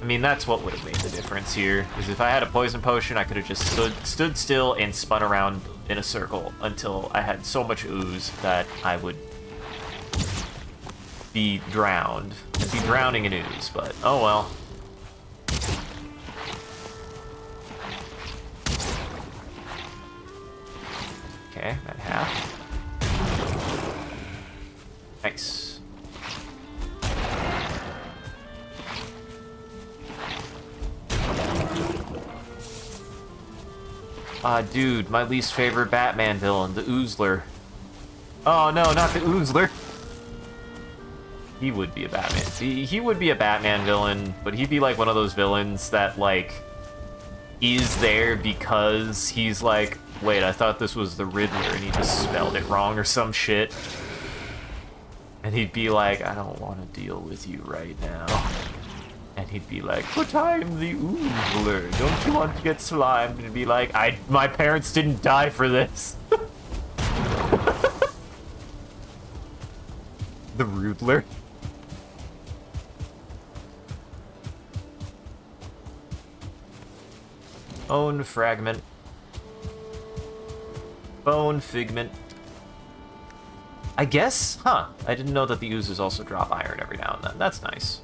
I mean, that's what would have made the difference here, is if I had a poison potion, I could have just stood still and spun around in a circle until I had so much ooze that I would be drowned. I'd be drowning in ooze, but oh well. Okay, that half. Nice. Dude, my least favorite Batman villain, the Oozler. Oh no, not the Oozler. He would be a Batman. He would be a Batman villain, but he'd be like one of those villains that, like, is there because he's like, wait, I thought this was the Riddler and he just spelled it wrong or some shit. And he'd be like, I don't want to deal with you right now. And he'd be like, but I'm the Oozler. Don't you want to get slimed? And he'd be like, my parents didn't die for this. The Riddler. Bone fragment. Bone figment. I guess? Huh. I didn't know that the oozes also drop iron every now and then. That's nice.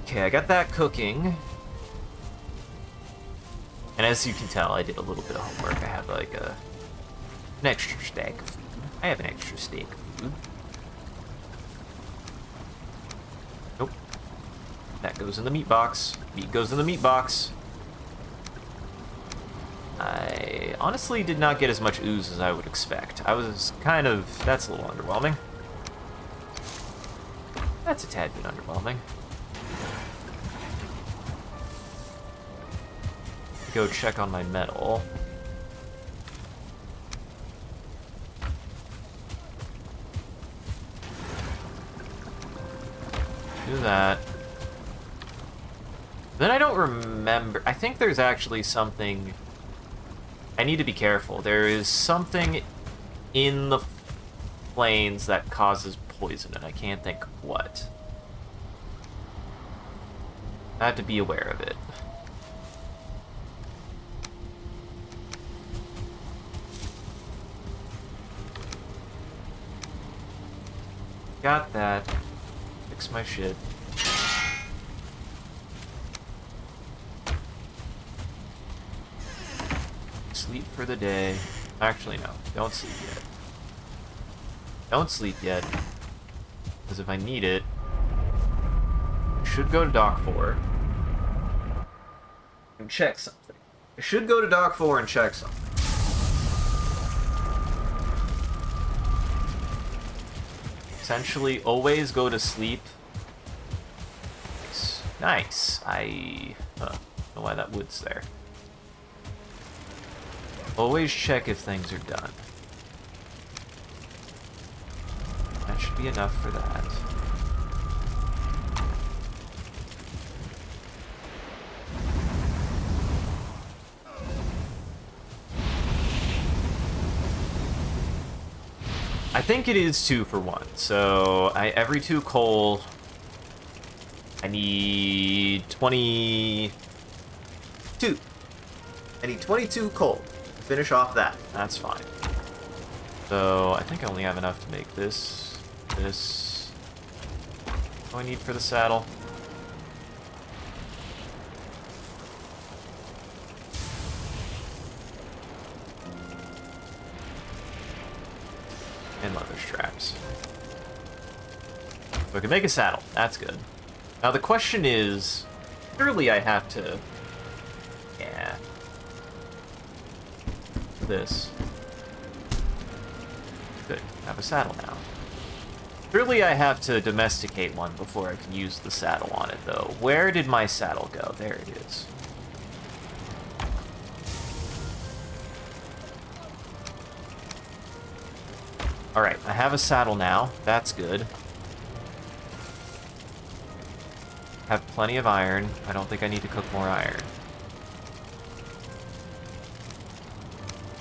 Okay, I got that cooking. And as you can tell, I did a little bit of homework. I have like an extra stack of food. I have an extra stack of food. Nope. That goes in the meat box. Meat goes in the meat box. I honestly did not get as much ooze as I would expect. I was kind of... That's a little underwhelming. That's a tad bit underwhelming. Go check on my metal. Do that. Then I don't remember. I think there's actually something... I need to be careful. There is something in the plains that causes poison, and I can't think of what. I have to be aware of it. got that. Fix my shit. Sleep for the day. Actually, no. Don't sleep yet. Don't sleep yet. Because if I need it, I should go to Dock 4 and check something. I should go to Dock 4 and check something. Essentially, always go to sleep. Nice. I don't know why that wood's there. Always check if things are done. That should be enough for that. I think it is 2 for 1. So every 2 coal, I need 22. I need 22 coal to finish off that. That's fine. So I think I only have enough to make this. What do I need for the saddle? And leather straps. So I can make a saddle. That's good. Now the question is, surely I have to... Yeah. This. Good. I have a saddle now. Surely I have to domesticate one before I can use the saddle on it, though. Where did my saddle go? There it is. Alright, I have a saddle now. That's good. Have plenty of iron. I don't think I need to cook more iron.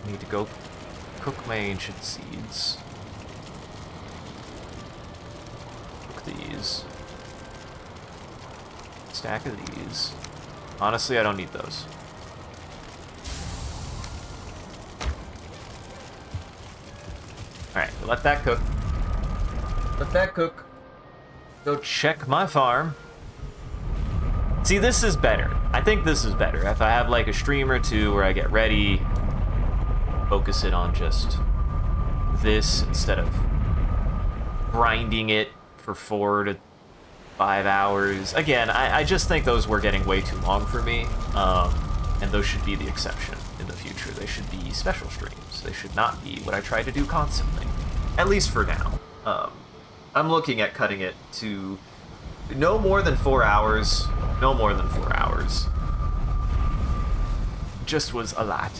I need to go cook my ancient seeds. Cook these. Stack of these. Honestly, I don't need those. Alright, let that cook. Let that cook. Go check my farm. See, this is better. I think this is better. If I have like a stream or two where I get ready, focus it on just this instead of grinding it for 4 to 5 hours. Again, I just think those were getting way too long for me, and those should be the exception in the future. They should be special streams. They should not be what I try to do constantly, at least for now. I'm looking at cutting it to no more than 4 hours. No more than 4 hours. Just was a lot.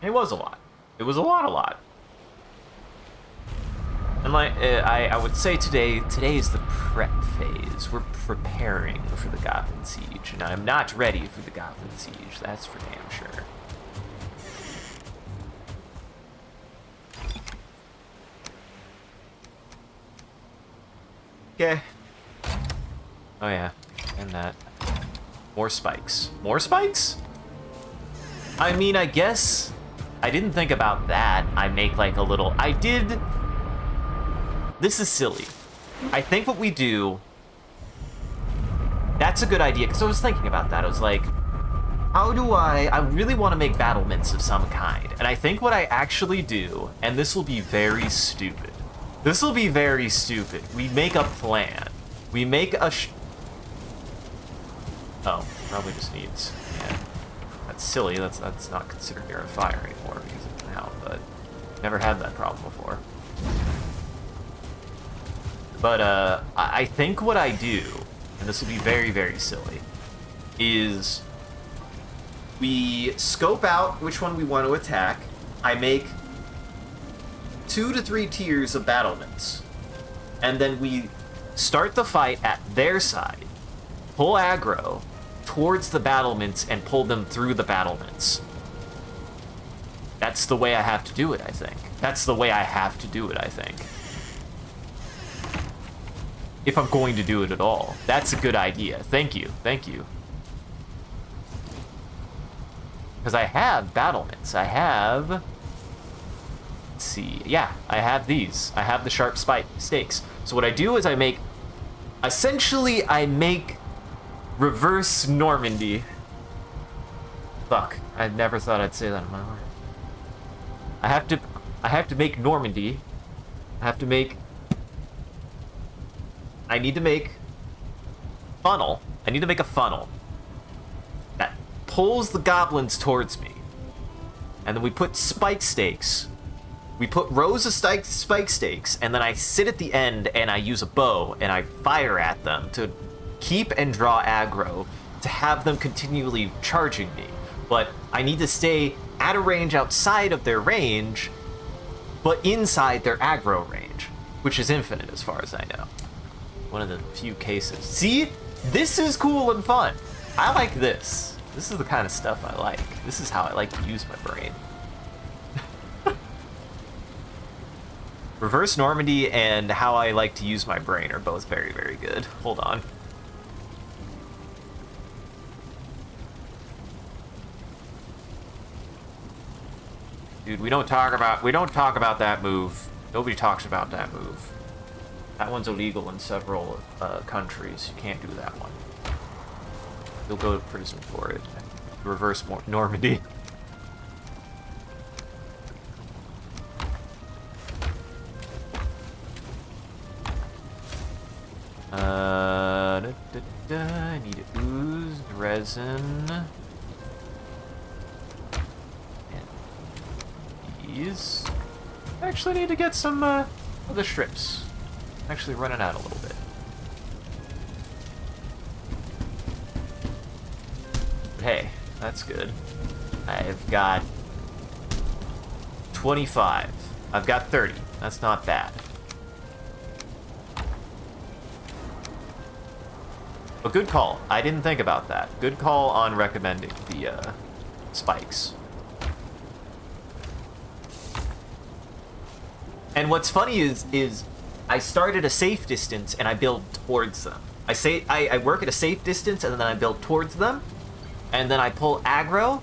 It was a lot. It was a lot. And like I would say today is the prep phase. We're preparing for the Goblin Siege, and I'm not ready for the Goblin Siege. That's for damn sure. Okay. Oh yeah, and that. More spikes. More spikes? I mean, I guess I didn't think about that. I make like a little... I did... This is silly. I think what we do... That's a good idea, because I was thinking about that. I was like, how do I really want to make battlements of some kind. And I think what I actually do, and this will be very stupid. This will be very stupid. We make a plan. We make a... Oh, probably just needs... Yeah. That's silly. That's not considered near a fire anymore because it's now, but never had that problem before. But I think what I do, and this will be very, very silly, is we scope out which one we want to attack. I make 2 to 3 tiers of battlements, and then we start the fight at their side, pull aggro towards the battlements, and pull them through the battlements. That's the way I have to do it, I think. That's the way I have to do it, I think. if I'm going to do it at all. That's a good idea. Thank you. Thank you. Because I have battlements. I have... Let's see. Yeah, I have these. I have the sharp stakes. So what I do is I make... Essentially, I make reverse Normandy. Fuck. I never thought I'd say that in my life. I have to make Normandy. I have to make... I need to make funnel. I need to make a funnel that pulls the goblins towards me. And then we put spike stakes. We put rows of spike stakes, and then I sit at the end and I use a bow and I fire at them to keep and draw aggro, to have them continually charging me. But I need to stay at a range outside of their range, but inside their aggro range, which is infinite as far as I know. One of the few cases. See? This is cool and fun. I like this. This is the kind of stuff I like. This is how I like to use my brain. Reverse Normandy and how I like to use my brain are both very, very good. Hold on. Dude, we don't talk about that move. Nobody talks about that move. That one's illegal in several countries. You can't do that one. You'll go to prison for it. Reverse Normandy. I need ooze, resin, and these. I actually need to get some of the strips. Actually running out a little bit. But hey, that's good. I've got 25. I've got 30. That's not bad. But good call. I didn't think about that. Good call on recommending the spikes. And what's funny is I start at a safe distance and I build towards them. I work at a safe distance and then I build towards them, and then I pull aggro.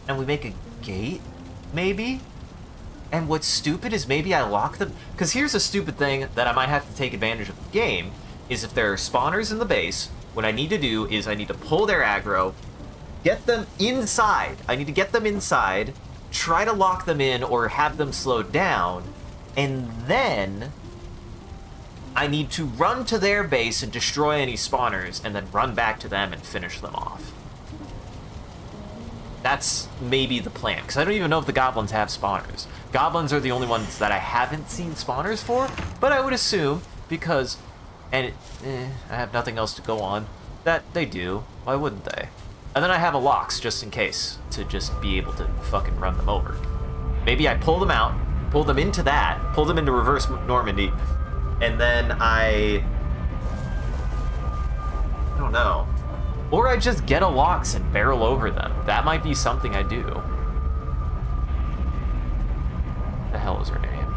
And we make a gate, maybe? And what's stupid is maybe I lock them... Because here's a stupid thing that I might have to take advantage of the game, is if there are spawners in the base, what I need to do is I need to pull their aggro, get them inside. I need to get them inside, try to lock them in or have them slowed down, and then I need to run to their base and destroy any spawners, and then run back to them and finish them off. That's maybe the plan, because I don't even know if the goblins have spawners. Goblins are the only ones that I haven't seen spawners for, but I would assume, because, I have nothing else to go on, that they do. Why wouldn't they? And then I have a locks, just in case, to just be able to fucking run them over. Maybe I pull them out, pull them into that, pull them into reverse Normandy, and then I don't know. Or I just get a locks and barrel over them. That might be something I do. The hell is her name?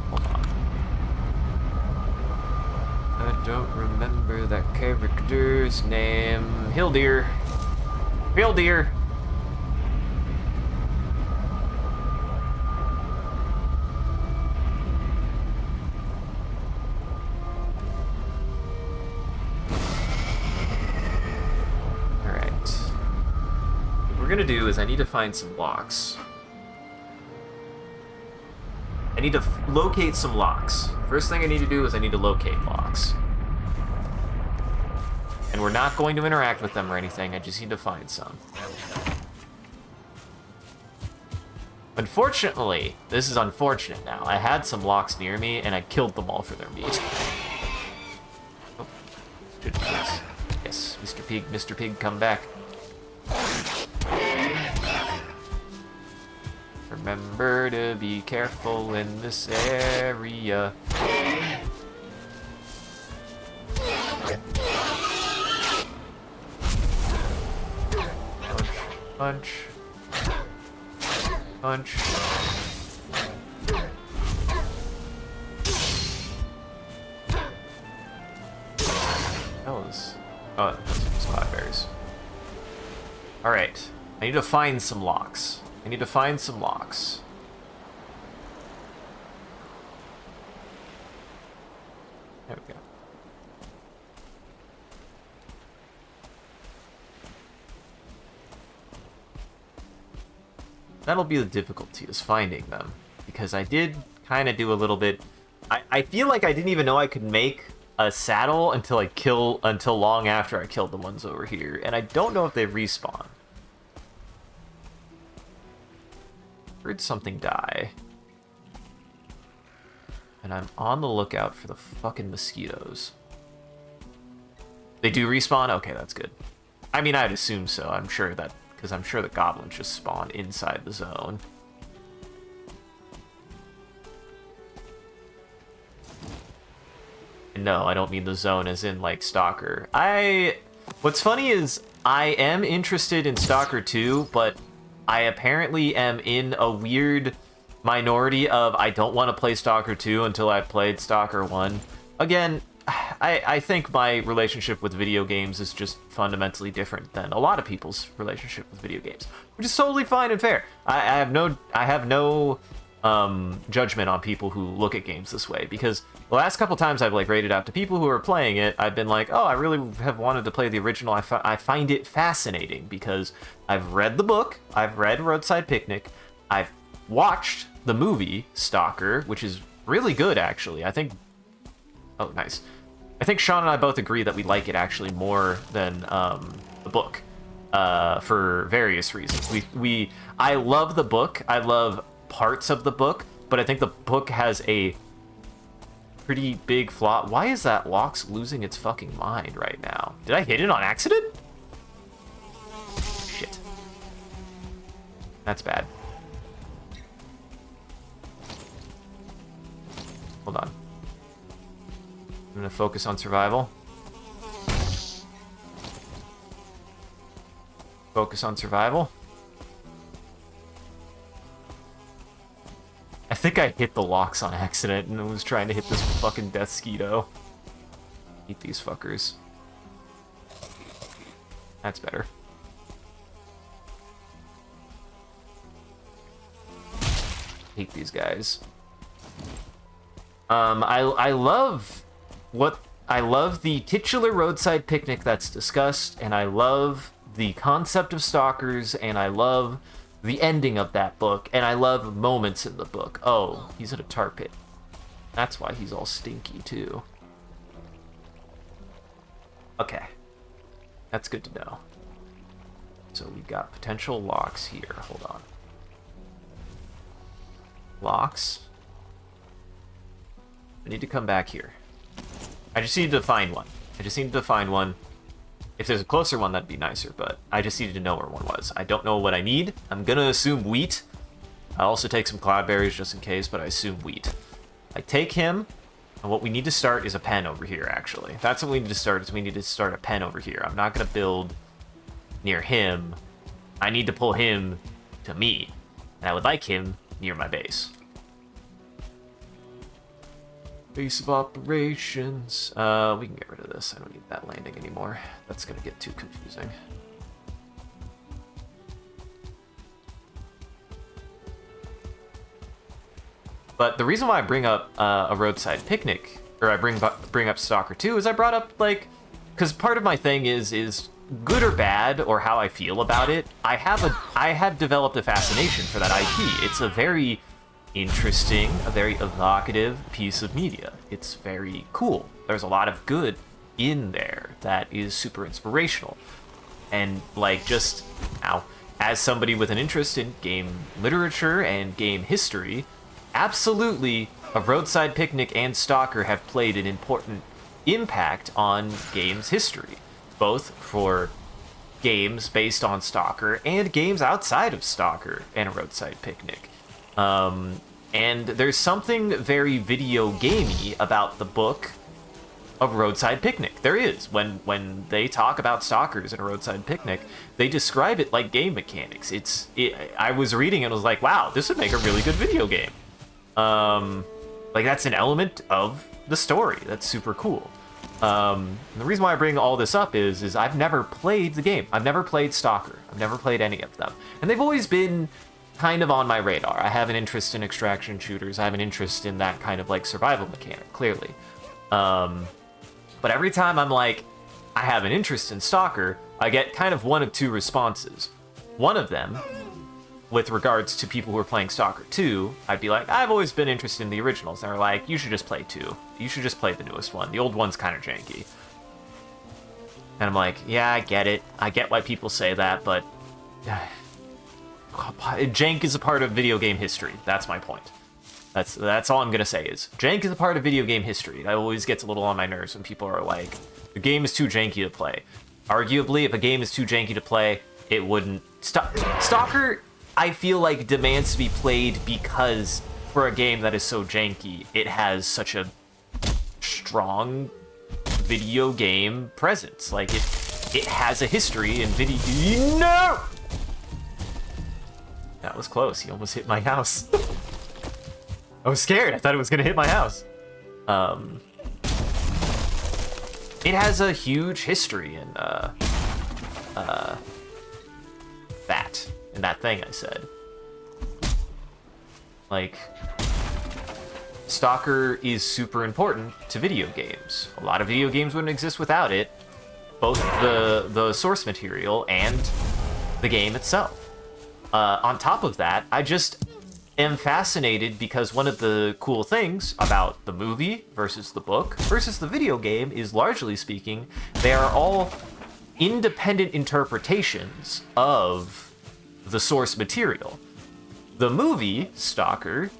Hold on. I don't remember that character's name. Hildir. Hildir. What we're gonna do is I need to find some locks. I need to locate some locks. First thing I need to do is I need to locate locks. And we're not going to interact with them or anything, I just need to find some. Unfortunately, this is unfortunate now, I had some locks near me and I killed them all for their meat. Oh, yes, Mr. Pig, come back. Remember to be careful in this area. Punch. Punch. those. Oh, those cloudberries. Alright. I need to find some locks. I need to find some locks. There we go. That'll be the difficulty, is finding them. Because I did kind of do a little bit... I feel like I didn't even know I could make a saddle until long after I killed the ones over here. And I don't know if they respawn. Heard something die. And I'm on the lookout for the fucking mosquitoes. They do respawn? Okay, that's good. I mean, I'd assume so. I'm sure that... Because I'm sure the goblins just spawn inside the zone. No, I don't mean the zone as in, like, Stalker. What's funny is, I am interested in Stalker 2, but I apparently am in a weird minority of I don't want to play Stalker 2 until I've played Stalker 1. Again, I think my relationship with video games is just fundamentally different than a lot of people's relationship with video games, which is totally fine and fair. I have no judgment on people who look at games this way, because the last couple times I've like rated out to people who are playing it, I've been like, oh, I really have wanted to play the original. I find it fascinating because I've read the book, I've read Roadside Picnic, I've watched the movie Stalker, which is really good actually. I think, oh nice. I think Sean and I both agree that we like it actually more than the book for various reasons. I love the book. I love parts of the book, but I think the book has a pretty big flaw. Why is that Lox losing its fucking mind right now? Did I hit it on accident? Shit. That's bad. Hold on. I'm gonna focus on survival. Focus on survival. I think I hit the Lox on accident and was trying to hit this fucking Death Skeeto. Eat these fuckers. That's better. Hate these guys. I love the titular Roadside Picnic that's discussed, and I love the concept of stalkers, and I love the ending of that book, and I love moments in the book. Oh, he's in a tar pit. That's why he's all stinky, too. Okay. That's good to know. So we got potential locks here. Hold on. Locks. I need to come back here. I just needed to find one. If there's a closer one, that'd be nicer, but I just needed to know where one was. I don't know what I need. I'm gonna assume wheat. I'll also take some cloudberries just in case, but I assume wheat. I take him, and what we need to start is a pen over here, actually. That's what we need to start, is we need to start a pen over here. I'm not gonna build near him. I need to pull him to me, and I would like him near my base. Base of operations. We can get rid of this. I don't need that landing anymore. That's gonna get too confusing. But the reason why I bring up a Roadside Picnic, or I bring up Stalker 2, is I brought up, like, because part of my thing is good or bad, or how I feel about it. I have developed a fascination for that IP. It's a very interesting, a very evocative piece of media. It's very cool. There's a lot of good in there that is super inspirational. And like, just now, as somebody with an interest in game literature and game history, absolutely a Roadside Picnic and Stalker have played an important impact on games history, both for games based on Stalker and games outside of Stalker and a Roadside Picnic. And there's something very video gamey about the book of Roadside Picnic. There is. When they talk about stalkers in a Roadside Picnic, they describe it like game mechanics. I was reading and was like, wow, this would make a really good video game. Like, that's an element of the story. That's super cool. The reason why I bring all this up is I've never played the game. I've never played Stalker. I've never played any of them. And they've always been kind of on my radar. I have an interest in extraction shooters. I have an interest in that kind of like survival mechanic, clearly. But every time I'm like, I have an interest in Stalker, I get kind of one of two responses. One of them, with regards to people who are playing Stalker 2, I'd be like, I've always been interested in the originals. And they're like, you should just play 2. You should just play the newest one. The old one's kind of janky. And I'm like, yeah, I get it. I get why people say that, but jank is a part of video game history. That's my point. That's all I'm gonna say is jank is a part of video game history. It always gets a little on my nerves when people are like, the game is too janky to play. Arguably, if a game is too janky to play, it wouldn't. Stalker, I feel like, demands to be played because for a game that is so janky, it has such a strong video game presence. Like it has a history in video. No! That was close. He almost hit my house. I was scared. I thought it was gonna hit my house. It has a huge history in that thing I said. Like, Stalker is super important to video games. A lot of video games wouldn't exist without it, both the source material and the game itself. On top of that, I just am fascinated because one of the cool things about the movie versus the book versus the video game is, largely speaking, they are all independent interpretations of the source material. The movie, Stalker,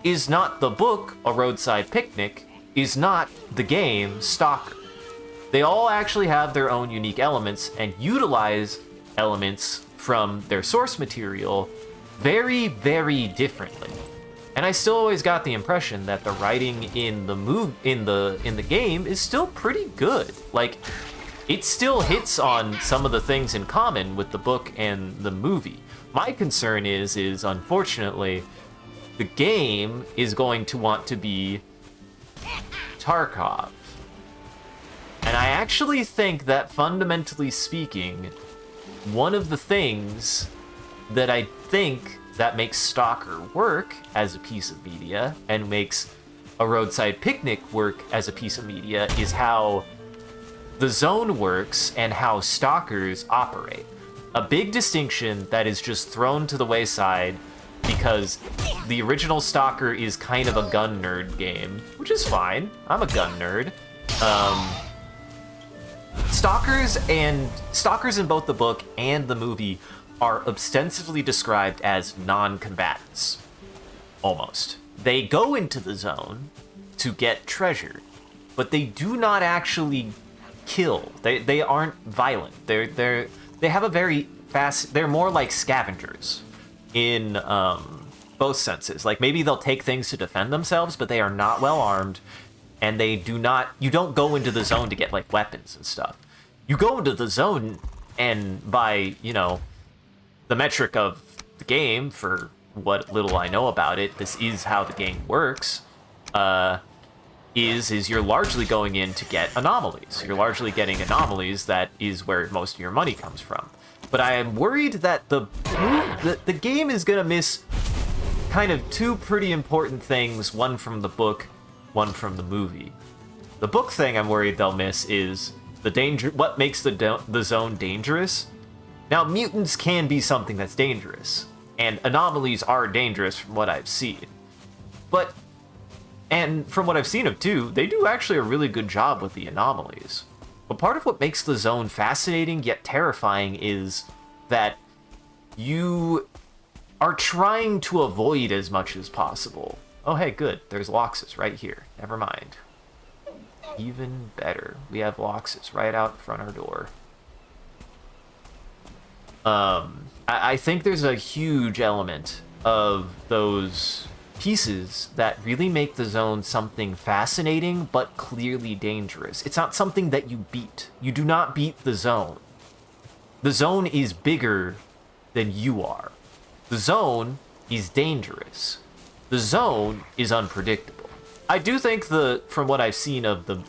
is not the book, A Roadside Picnic, is not the game, Stalker. They all actually have their own unique elements and utilize elements from their source material very, very differently. And I still always got the impression that the writing in the game is still pretty good. Like, it still hits on some of the things in common with the book and the movie. My concern is unfortunately, the game is going to want to be Tarkov. And I actually think that, fundamentally speaking, one of the things that I think that makes Stalker work as a piece of media and makes A Roadside Picnic work as a piece of media is how the zone works and how stalkers operate. A big distinction that is just thrown to the wayside because the original Stalker is kind of a gun nerd game, which is fine. I'm a gun nerd. Stalkers in both the book and the movie are ostensibly described as non-combatants. Almost. They go into the zone to get treasure, but they do not actually kill. They aren't violent. They have a very fast. They're more like scavengers in both senses. Like, maybe they'll take things to defend themselves, but they are not well armed, and they do not. You don't go into the zone to get like weapons and stuff. You go into the zone, and by the metric of the game, for what little I know about it, this is how the game works. Is you're largely going in to get anomalies. You're largely getting anomalies. That is where most of your money comes from. But I am worried that the game is gonna miss kind of two pretty important things, one from the book, one from the movie. The book thing I'm worried they'll miss is the danger. What makes the zone dangerous? Now, mutants can be something that's dangerous, and anomalies are dangerous from what I've seen. And from what I've seen of 2, they do actually a really good job with the anomalies. But part of what makes the zone fascinating yet terrifying is that you are trying to avoid as much as possible. Oh, hey, good. There's Loxus right here. Never mind. Even better. We have Loxus right out in front of our door. I think there's a huge element of those pieces that really make the zone something fascinating but clearly dangerous. It's not something that you beat. You do not beat the zone. The zone is bigger than you are. The zone is dangerous. The zone is unpredictable. I do think from what I've seen of the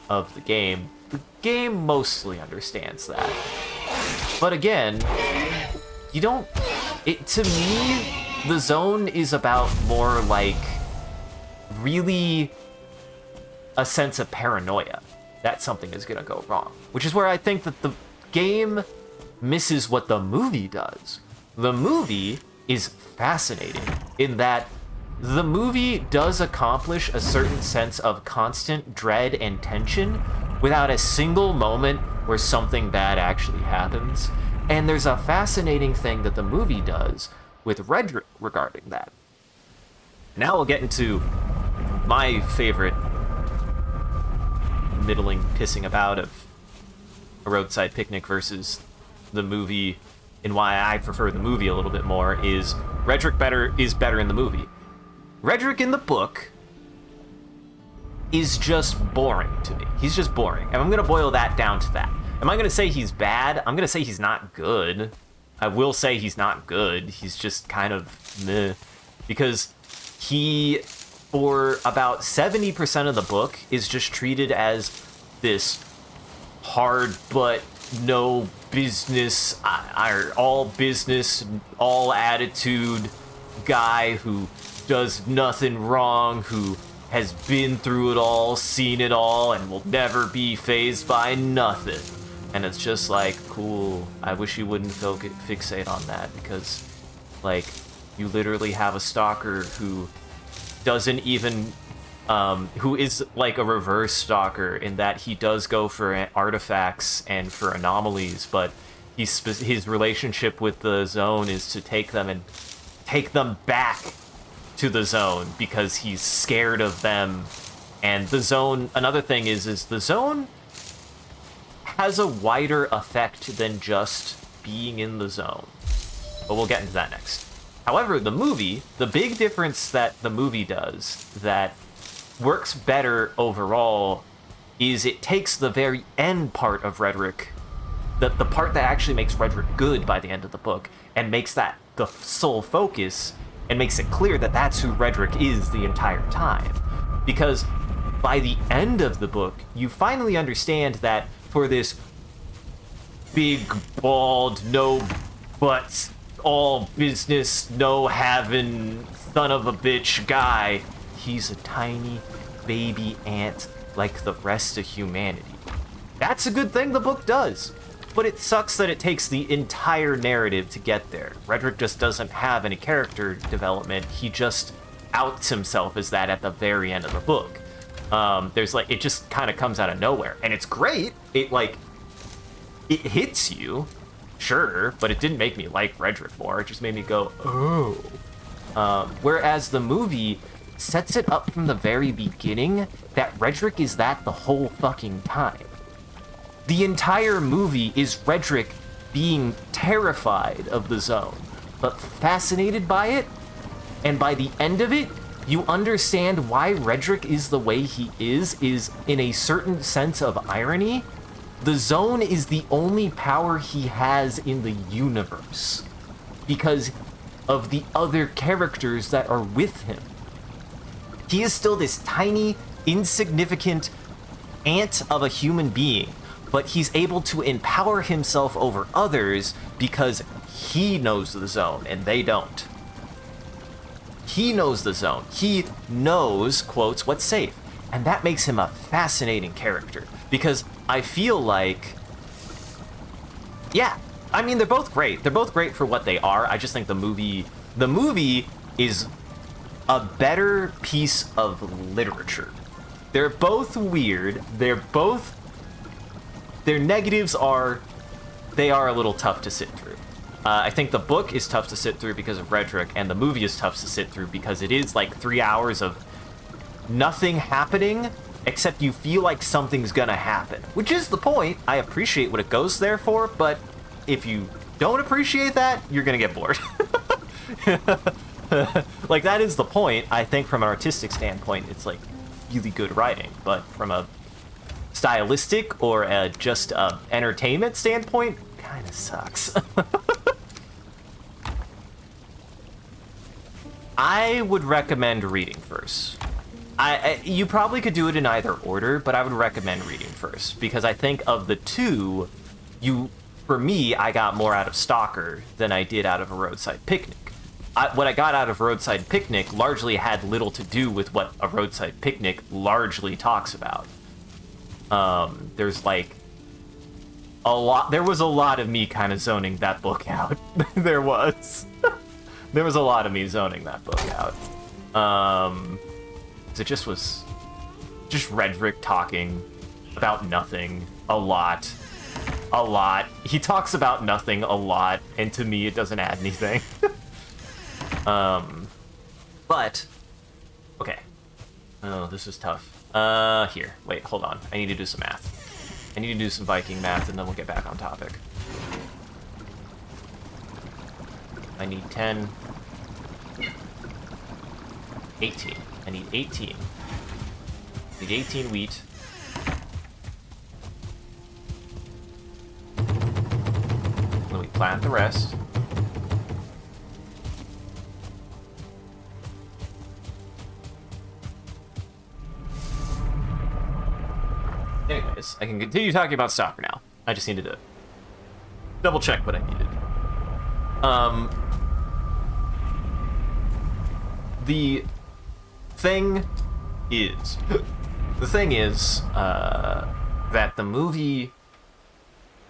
game, game mostly understands that. But again, you don't... To me, the zone is about more like really a sense of paranoia that something is gonna go wrong. Which is where I think that the game misses what the movie does. The movie is fascinating in that the movie does accomplish a certain sense of constant dread and tension without a single moment where something bad actually happens. And there's a fascinating thing that the movie does with Redrick regarding that. Now we'll get into my favorite middling pissing about of A Roadside Picnic versus the movie, and why I prefer the movie a little bit more, is Redrick is better in the movie. Redrick in the book is just boring to me. He's just boring. And I'm going to boil that down to that. Am I going to say he's bad? I'm going to say he's not good. I will say he's not good. He's just kind of meh. Because he, for about 70% of the book, is just treated as this hard but no business, all business, all attitude guy who does nothing wrong, who has been through it all, seen it all, and will never be fazed by nothing. And it's just like, cool, I wish you wouldn't fixate on that, because, like, you literally have a stalker who doesn't even, who is like a reverse stalker in that he does go for artifacts and for anomalies, but his relationship with the zone is to take them back to the zone because he's scared of them. And the zone, another thing is the zone has a wider effect than just being in the zone. But we'll get into that next. However, the movie, the big difference that the movie does that works better overall is it takes the very end part of Redrick, the part that actually makes Redrick good by the end of the book, and makes that the sole focus, and makes it clear that that's who Redrick is the entire time. Because by the end of the book, you finally understand that for this big, bald, no butts, all business, no having, son of a bitch guy, he's a tiny baby ant like the rest of humanity. That's a good thing the book does. But it sucks that it takes the entire narrative to get there. Redrick just doesn't have any character development. He just outs himself as that at the very end of the book. There's like, it just kind of comes out of nowhere. And it's great. It hits you, sure, but it didn't make me like Redrick more. It just made me go, oh. Whereas the movie sets it up from the very beginning that Redrick is that the whole fucking time. The entire movie is Redrick being terrified of the zone, but fascinated by it, and by the end of it, you understand why Redrick is the way he is in a certain sense of irony. The zone is the only power he has in the universe, because of the other characters that are with him. He is still this tiny, insignificant ant of a human being, but he's able to empower himself over others because he knows the zone and they don't. He knows the zone. He knows, quotes, what's safe. And that makes him a fascinating character because I feel like, yeah, I mean, they're both great. They're both great for what they are. I just think the movie is a better piece of literature. They're both weird. Their negatives are, they are a little tough to sit through. I think the book is tough to sit through because of Redrick, and the movie is tough to sit through because it is like 3 hours of nothing happening, except you feel like something's gonna happen. Which is the point. I appreciate what it goes there for, but if you don't appreciate that, you're gonna get bored. Like, that is the point. I think from an artistic standpoint, it's like really good writing, but from a stylistic or just a entertainment standpoint, kind of sucks. I would recommend reading first. You probably could do it in either order, but I would recommend reading first, because I think of the two, for me, I got more out of Stalker than I did out of A Roadside Picnic. What I got out of Roadside Picnic largely had little to do with what A Roadside Picnic largely talks about. There's like there was a lot of me kind of zoning that book out. There was a lot of me zoning that book out. It just was Redrick talking about nothing a lot. He talks about nothing a lot, and to me it doesn't add anything. But okay. Oh, this is tough. Here, wait, hold on. I need to do some math. I need to do some Viking math, and then we'll get back on topic. I need 10. 18. I need 18. I need 18 wheat. Then we plant the rest. Anyways, I can continue talking about Stalker now. I just needed to double check what I needed. The thing is that the movie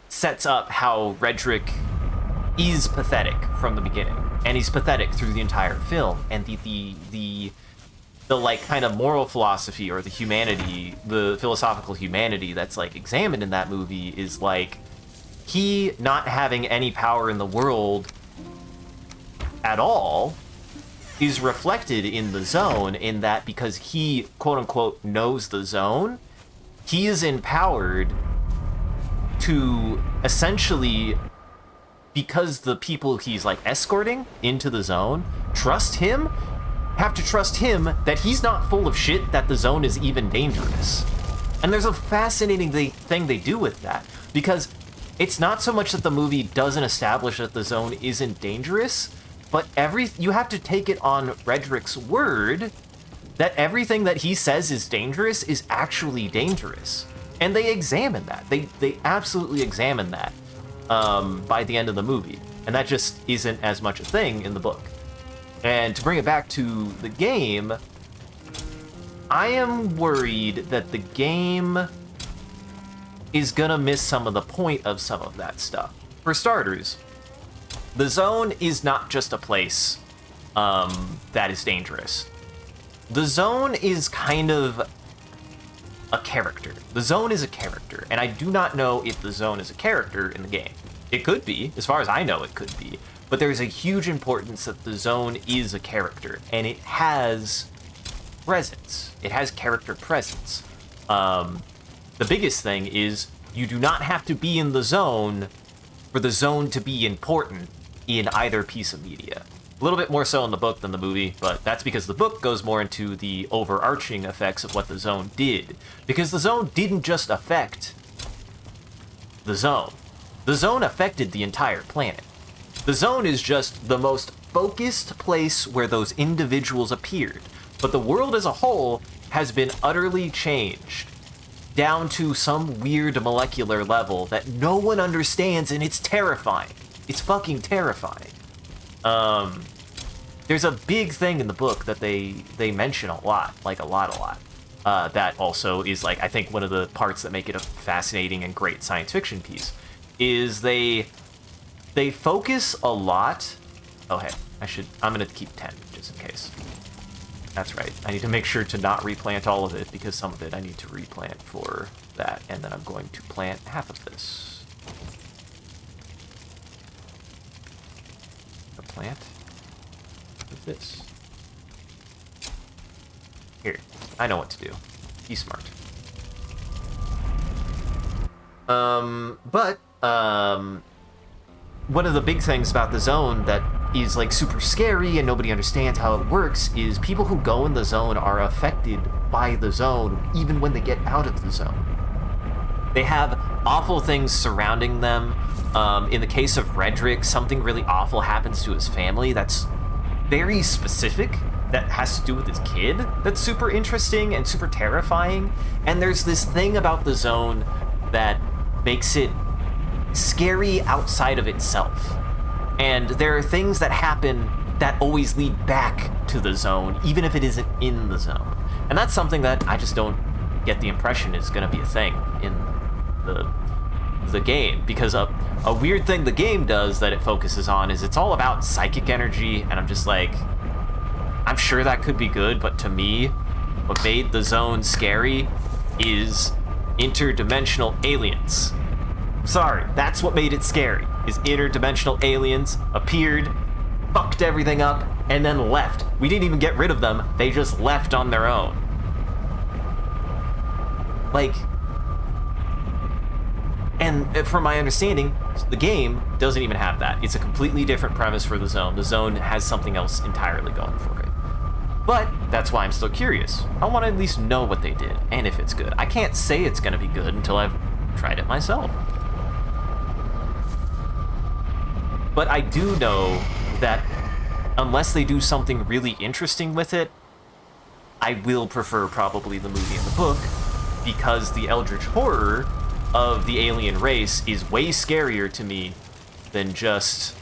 sets up how Redrick is pathetic from the beginning, and he's pathetic through the entire film. And the like kind of moral philosophy or the humanity, the philosophical humanity that's like examined in that movie is like he not having any power in the world at all is reflected in the zone, in that because he quote unquote knows the zone, he is empowered to essentially, because the people he's like escorting into the zone have to trust him that he's not full of shit, that the zone is even dangerous. And there's a fascinating thing they do with that, because it's not so much that the movie doesn't establish that the zone isn't dangerous, but you have to take it on Redrick's word that everything that he says is dangerous is actually dangerous. And they examine that. They absolutely examine that by the end of the movie. And that just isn't as much a thing in the book. And to bring it back to the game, I am worried that the game is gonna miss some of the point of some of that stuff. For starters, the zone is not just a place that is dangerous. The zone is kind of a character. The zone is a character, and I do not know if the zone is a character in the game. It could be, as far as I know it could be, but there's a huge importance that the zone is a character, and it has presence. It has character presence. The biggest thing is you do not have to be in the zone for the zone to be important in either piece of media. A little bit more so in the book than the movie, but that's because the book goes more into the overarching effects of what the zone did. Because the zone didn't just affect the zone. The zone affected the entire planet. The zone is just the most focused place where those individuals appeared. But the world as a whole has been utterly changed down to some weird molecular level that no one understands, and it's terrifying. It's fucking terrifying. There's a big thing in the book that they mention a lot, like a lot. That also is like, I think one of the parts that make it a fascinating and great science fiction piece is they focus a lot. Oh, hey, I'm gonna keep 10 just in case. That's right. I need to make sure to not replant all of it, because some of it I need to replant for that, and then I'm going to plant half of this. A plant of this. Here, I know what to do. Be smart. One of the big things about the zone that is like super scary and nobody understands how it works is people who go in the zone are affected by the zone even when they get out of the zone. They have awful things surrounding them. In the case of Redrick, something really awful happens to his family that's very specific, that has to do with his kid that's super interesting and super terrifying. And there's this thing about the zone that makes it scary outside of itself. And there are things that happen that always lead back to the zone, even if it isn't in the zone. And that's something that I just don't get the impression is going to be a thing in the game, because a weird thing the game does that it focuses on is it's all about psychic energy, and I'm just like, I'm sure that could be good, but to me, what made the zone scary is interdimensional aliens. Sorry, that's what made it scary, is interdimensional aliens appeared, fucked everything up, and then left. We didn't even get rid of them, they just left on their own. Like, and from my understanding, the game doesn't even have that. It's a completely different premise for the zone. The zone has something else entirely going for it. But that's why I'm still curious. I want to at least know what they did, and if it's good. I can't say it's going to be good until I've tried it myself. But I do know that unless they do something really interesting with it, I will prefer probably the movie and the book, because the eldritch horror of the alien race is way scarier to me than just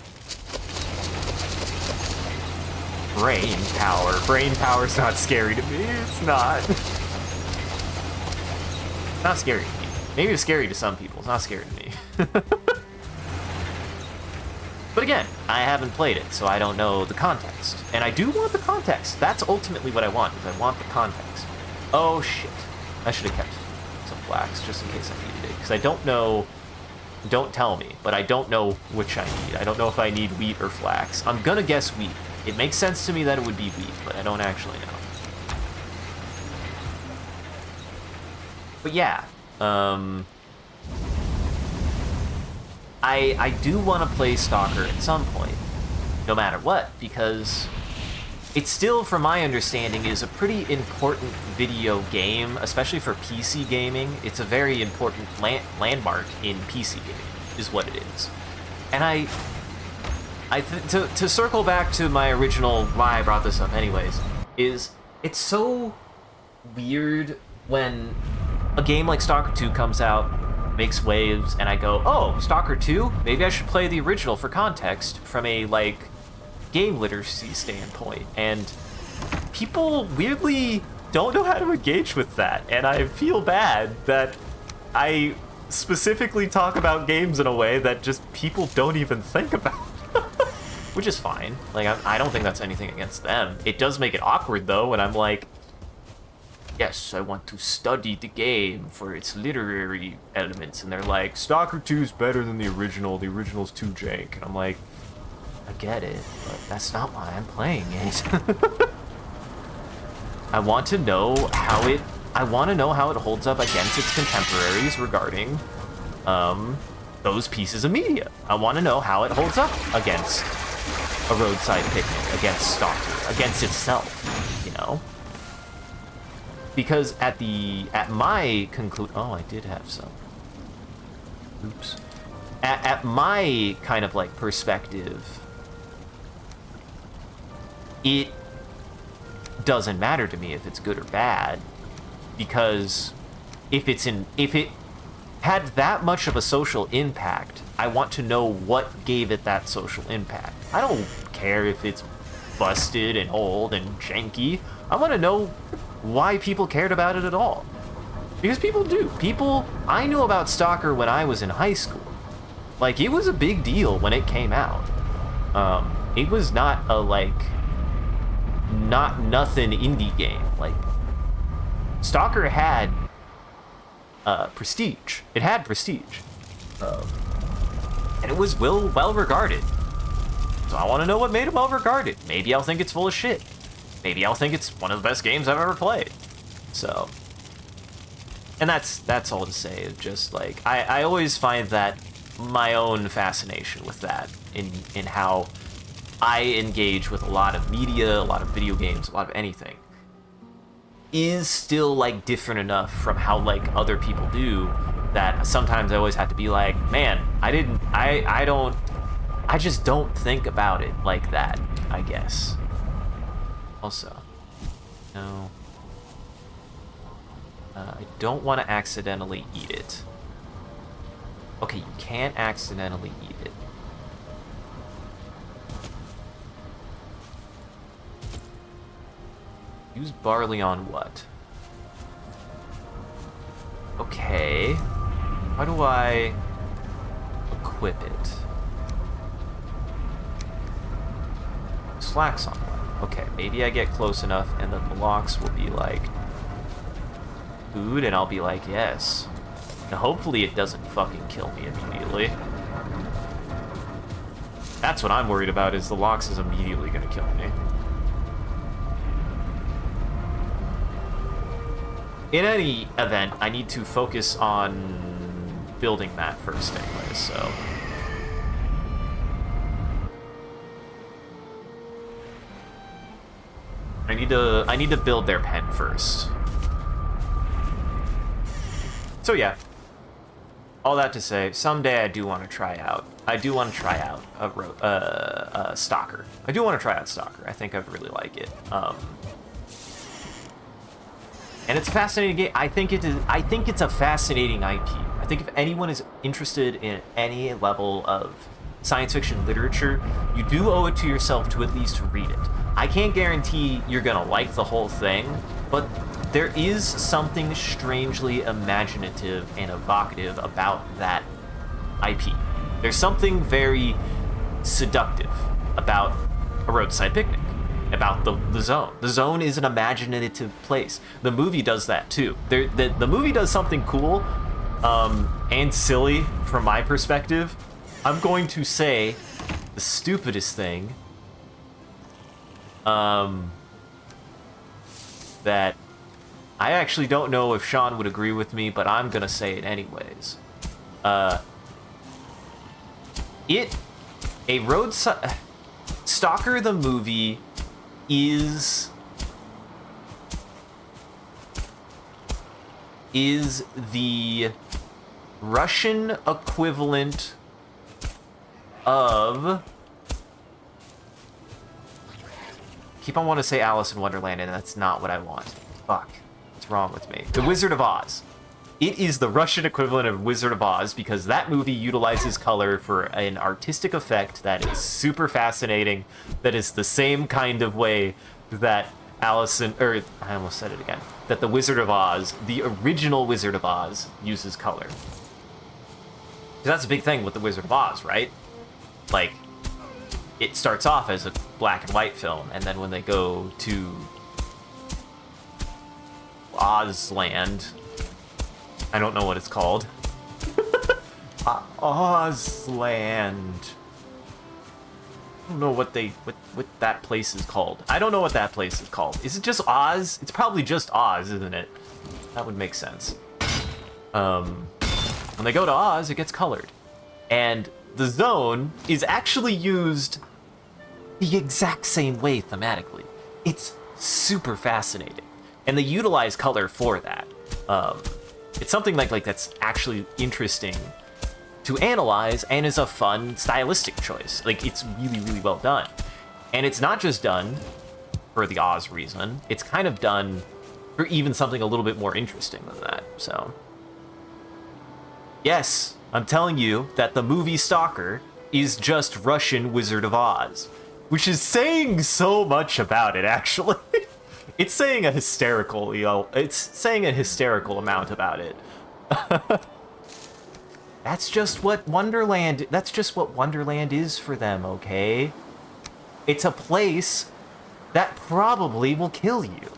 brain power. Brain power's not scary to me. It's not. It's not scary to me. Maybe it's scary to some people. It's not scary to me. But again, I haven't played it, so I don't know the context. And I do want the context. That's ultimately what I want, is I want the context. Oh shit. I should have kept some flax just in case I needed it, because I don't know, don't tell me, but I don't know which I need. I don't know if I need wheat or flax. I'm gonna guess wheat. It makes sense to me that it would be wheat, but I don't actually know. But yeah, I do want to play Stalker at some point, no matter what, because it still, from my understanding, is a pretty important video game, especially for PC gaming. It's a very important landmark in PC gaming, is what it is. And to circle back to my original, why I brought this up anyways, is it's so weird when a game like Stalker 2 comes out, makes waves, and I go, oh, Stalker 2? Maybe I should play the original for context from a, like, game literacy standpoint, and people weirdly don't know how to engage with that, and I feel bad that I specifically talk about games in a way that just people don't even think about. Which is fine. Like, I don't think that's anything against them. It does make it awkward, though, when I'm like, yes, I want to study the game for its literary elements, and they're like, Stalker 2 is better than the original's too jank, and I'm like, I get it, but that's not why I'm playing it. I want to know how it holds up against its contemporaries regarding those pieces of media. I want to know how it holds up against a Roadside Picnic, against Stalker, against itself, you know? Because at my conclusion, oh, I did have some. Oops. At my kind of like perspective, it doesn't matter to me if it's good or bad, because if it had that much of a social impact, I want to know what gave it that social impact. I don't care if it's busted and old and janky. I want to know why people cared about it at all. Because people do. I knew about Stalker when I was in high school. Like, it was a big deal when it came out. It was not a, like, nothing indie game. Like, Stalker had prestige. It had prestige. And it was well regarded. So I want to know what made it well regarded. Maybe I'll think it's full of shit. Maybe I'll think it's one of the best games I've ever played. So, and that's all to say. Just like, I always find that my own fascination with that in how I engage with a lot of media, a lot of video games, a lot of anything, is still like different enough from how like other people do that sometimes I always have to be like, man, I just don't think about it like that, I guess. Also, no. I don't want to accidentally eat it. Okay, you can't accidentally eat it. Use barley on what? Okay. How do I equip it? Slacks on what? Okay, maybe I get close enough and then the locks will be like food and I'll be like, yes. And hopefully it doesn't fucking kill me immediately. That's what I'm worried about, is the locks is immediately gonna kill me. In any event, I need to focus on building that first anyway, so... I need to build their pen first. So yeah. All that to say, someday I do want to try out. I do want to try out a Stalker. I do want to try out Stalker. I think I'd really like it. And it's a fascinating game. I think it's a fascinating IP. I think if anyone is interested in any level of science fiction literature, you do owe it to yourself to at least read it. I can't guarantee you're gonna like the whole thing, but there is something strangely imaginative and evocative about that IP. There's something very seductive about a Roadside Picnic, about the Zone. The Zone is an imaginative place. The movie does that too. The movie does something cool and silly from my perspective. I'm going to say the stupidest thing that I actually don't know if Sean would agree with me, but I'm gonna say it anyways. A Roadside Stalker the movie is the Russian equivalent of... Keep on wanting to say Alice in Wonderland, and that's not what I want. Fuck. What's wrong with me? The Wizard of Oz. It is the Russian equivalent of Wizard of Oz because that movie utilizes color for an artistic effect that is super fascinating, that is the same kind of way that I almost said it again, that the Wizard of Oz, the original Wizard of Oz, uses color. That's a big thing with the Wizard of Oz, right? Like, it starts off as a black and white film, and then when they go to Ozland, I don't know what it's called. Ozland. I don't know what that place is called. I don't know what that place is called. Is it just Oz? It's probably just Oz, isn't it? That would make sense. When they go to Oz, it gets colored. And the Zone is actually used the exact same way thematically. It's super fascinating. And they utilize color for that. It's something like that's actually interesting to analyze and is a fun stylistic choice. Like, it's really, really well done. And it's not just done for the Oz reason. It's kind of done for even something a little bit more interesting than that. So, yes, I'm telling you that the movie Stalker is just Russian Wizard of Oz, which is saying so much about it, actually. It's saying a hysterical, it's saying a hysterical amount about it. That's just what Wonderland is for them, okay? It's a place that probably will kill you.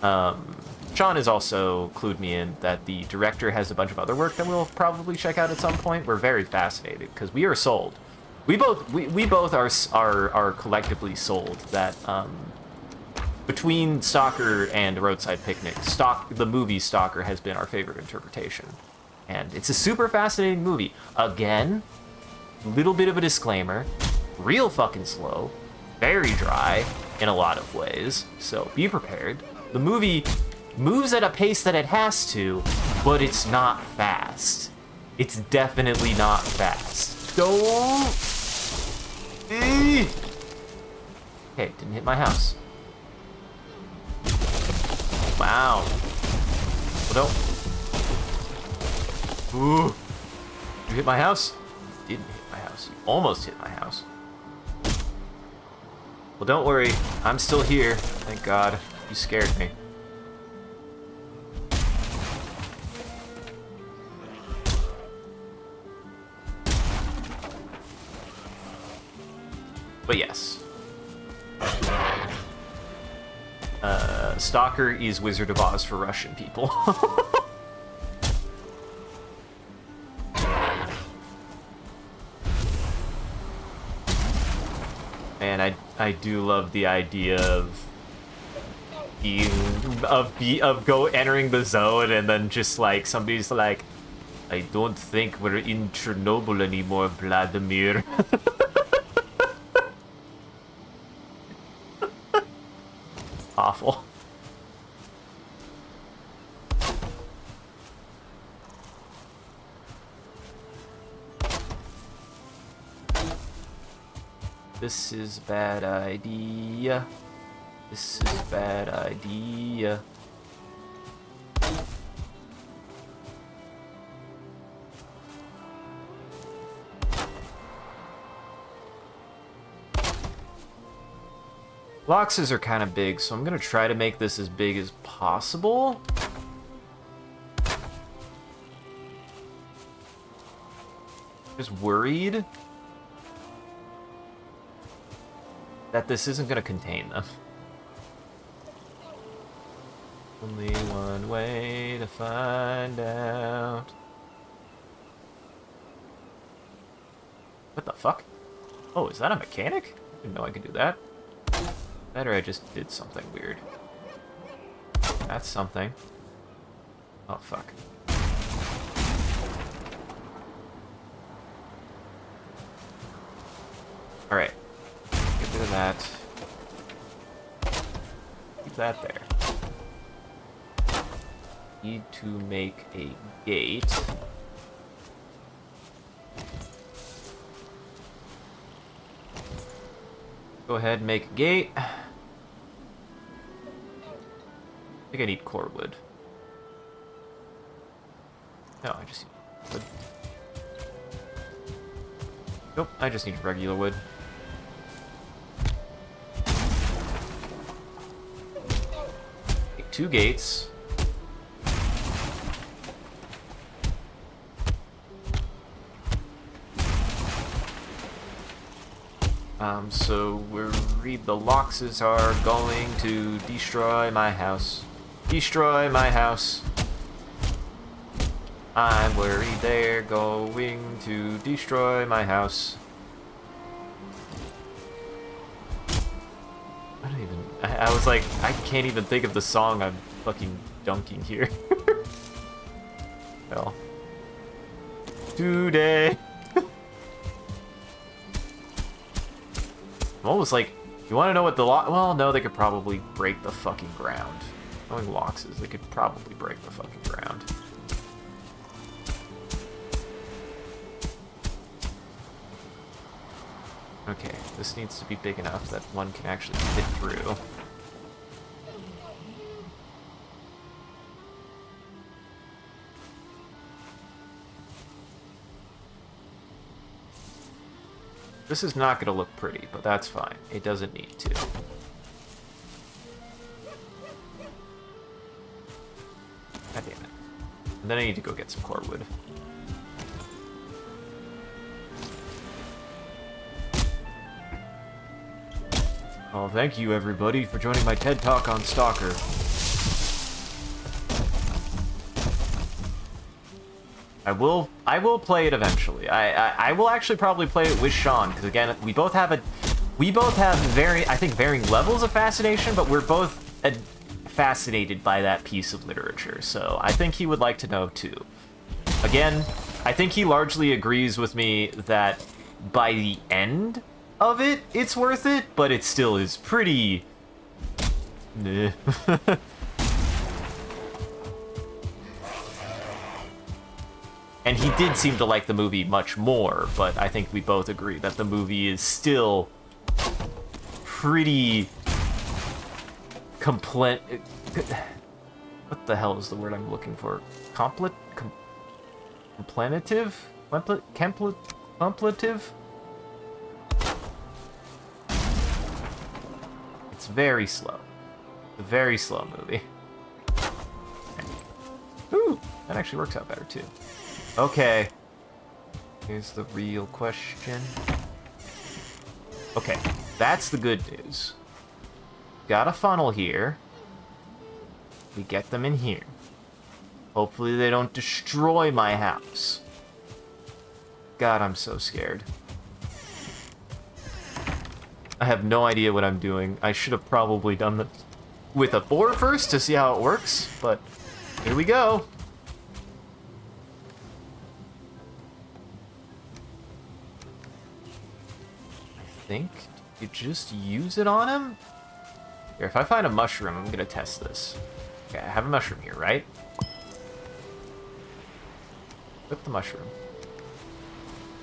Sean has also clued me in that the director has a bunch of other work that we'll probably check out at some point. We're very fascinated because we are sold. We both are collectively sold that between Stalker and Roadside Picnic, the movie Stalker has been our favorite interpretation, and it's a super fascinating movie. Again, little bit of a disclaimer: real fucking slow, very dry in a lot of ways. So be prepared. The movie moves at a pace that it has to, but it's not fast. It's definitely not fast. Don't. Okay, didn't hit my house. Wow. Well, don't. Ooh. You hit my house? You didn't hit my house. You almost hit my house. Well, don't worry. I'm still here. Thank God. You scared me. But yes. Stalker is Wizard of Oz for Russian people. And I do love the idea of entering the zone and then just like somebody's like, I don't think we're in Chernobyl anymore, Vladimir. Awful. This is a bad idea. This is a bad idea. Boxes are kind of big, so I'm gonna try to make this as big as possible. Just worried that this isn't gonna contain them. Only one way to find out. What the fuck? Oh, is that a mechanic? I didn't know I could do that. Better I just did something weird. That's something. Oh, fuck. Alright. Get rid of that. Keep that there. Need to make a gate. Go ahead and make a gate. I think I need core wood. No, I just need wood. Nope, I just need regular wood. Make 2 gates. So we're read the Loxes are going to destroy my house. Destroy my house. I'm worried they're going to destroy my house. I don't even... I was like, I can't even think of the song I'm fucking dunking here. Well. Today. I'm almost like, you want to know what the well, no, they could probably break the fucking ground. Knowing Loxes, they could probably break the fucking ground. Okay, this needs to be big enough that one can actually fit through. This is not going to look pretty, but that's fine. It doesn't need to. God damn it. And then I need to go get some core wood. Oh, thank you everybody for joining my TED Talk on Stalker. I will play it eventually. I will actually probably play it with Sean, because again, we both have varying levels of fascination, but we're both fascinated by that piece of literature, so I think he would like to know too. Again, I think he largely agrees with me that by the end of it, it's worth it, but it still is pretty... And he did seem to like the movie much more, but I think we both agree that the movie is still pretty what the hell is the word I'm looking for? Contemplative? Contemplative? It's very slow. It's a very slow movie. Ooh, that actually works out better too. Okay. Here's the real question. Okay, that's the good news. Got a funnel here. We get them in here. Hopefully they don't destroy my house. God, I'm so scared. I have no idea what I'm doing. I should have probably done this with a boar first to see how it works, but here we go. I think you just use it on him? Here, if I find a mushroom, I'm gonna test this. Okay, I have a mushroom here, right? Flip the mushroom.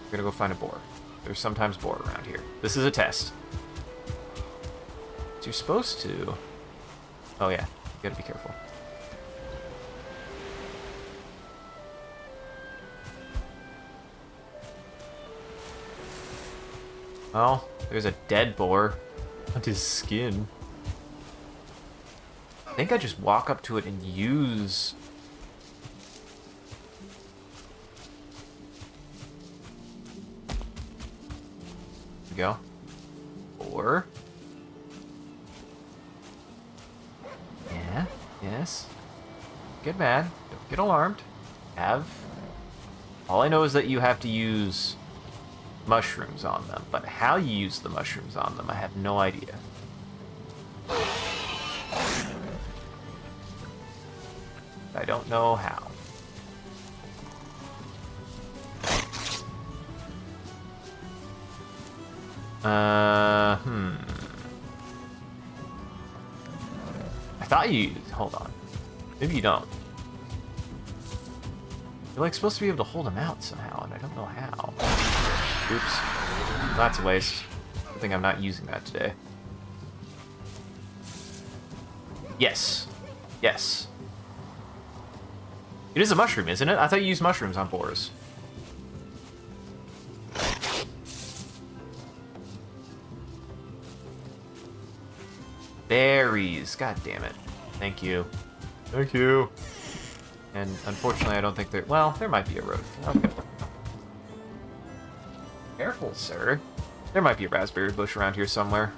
We're gonna go find a boar. There's sometimes boar around here. This is a test. You're supposed to... Oh yeah, you gotta be careful. Oh, there's a dead boar on his skin. I think I just walk up to it and use... There we go. Or... Yeah, yes. Get mad. Don't get alarmed. All I know is that you have to use mushrooms on them, but how you use the mushrooms on them, I have no idea. I don't know how. I thought you... Hold on. Maybe you don't. You're like supposed to be able to hold them out somehow, and I don't know how. Oops. That's a waste. I think I'm not using that today. Yes. Yes. It is a mushroom, isn't it? I thought you used mushrooms on boars. Berries. God damn it. Thank you. Thank you. And unfortunately, I don't think there... Well, there might be a road. Okay. Careful, sir. There might be a raspberry bush around here somewhere.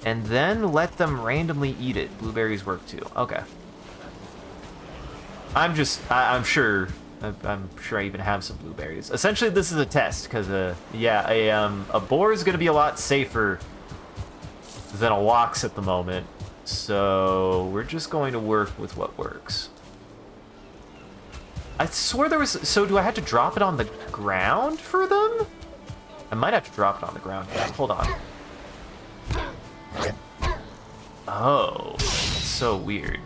And then let them randomly eat it. Blueberries work too. Okay. I'm sure I even have some blueberries. Essentially, this is a test because a boar is gonna be a lot safer than a lox at the moment. So we're just going to work with what works. I swear there was... So do I have to drop it on the ground for them? I might have to drop it on the ground. Hold on. Oh, that's so weird.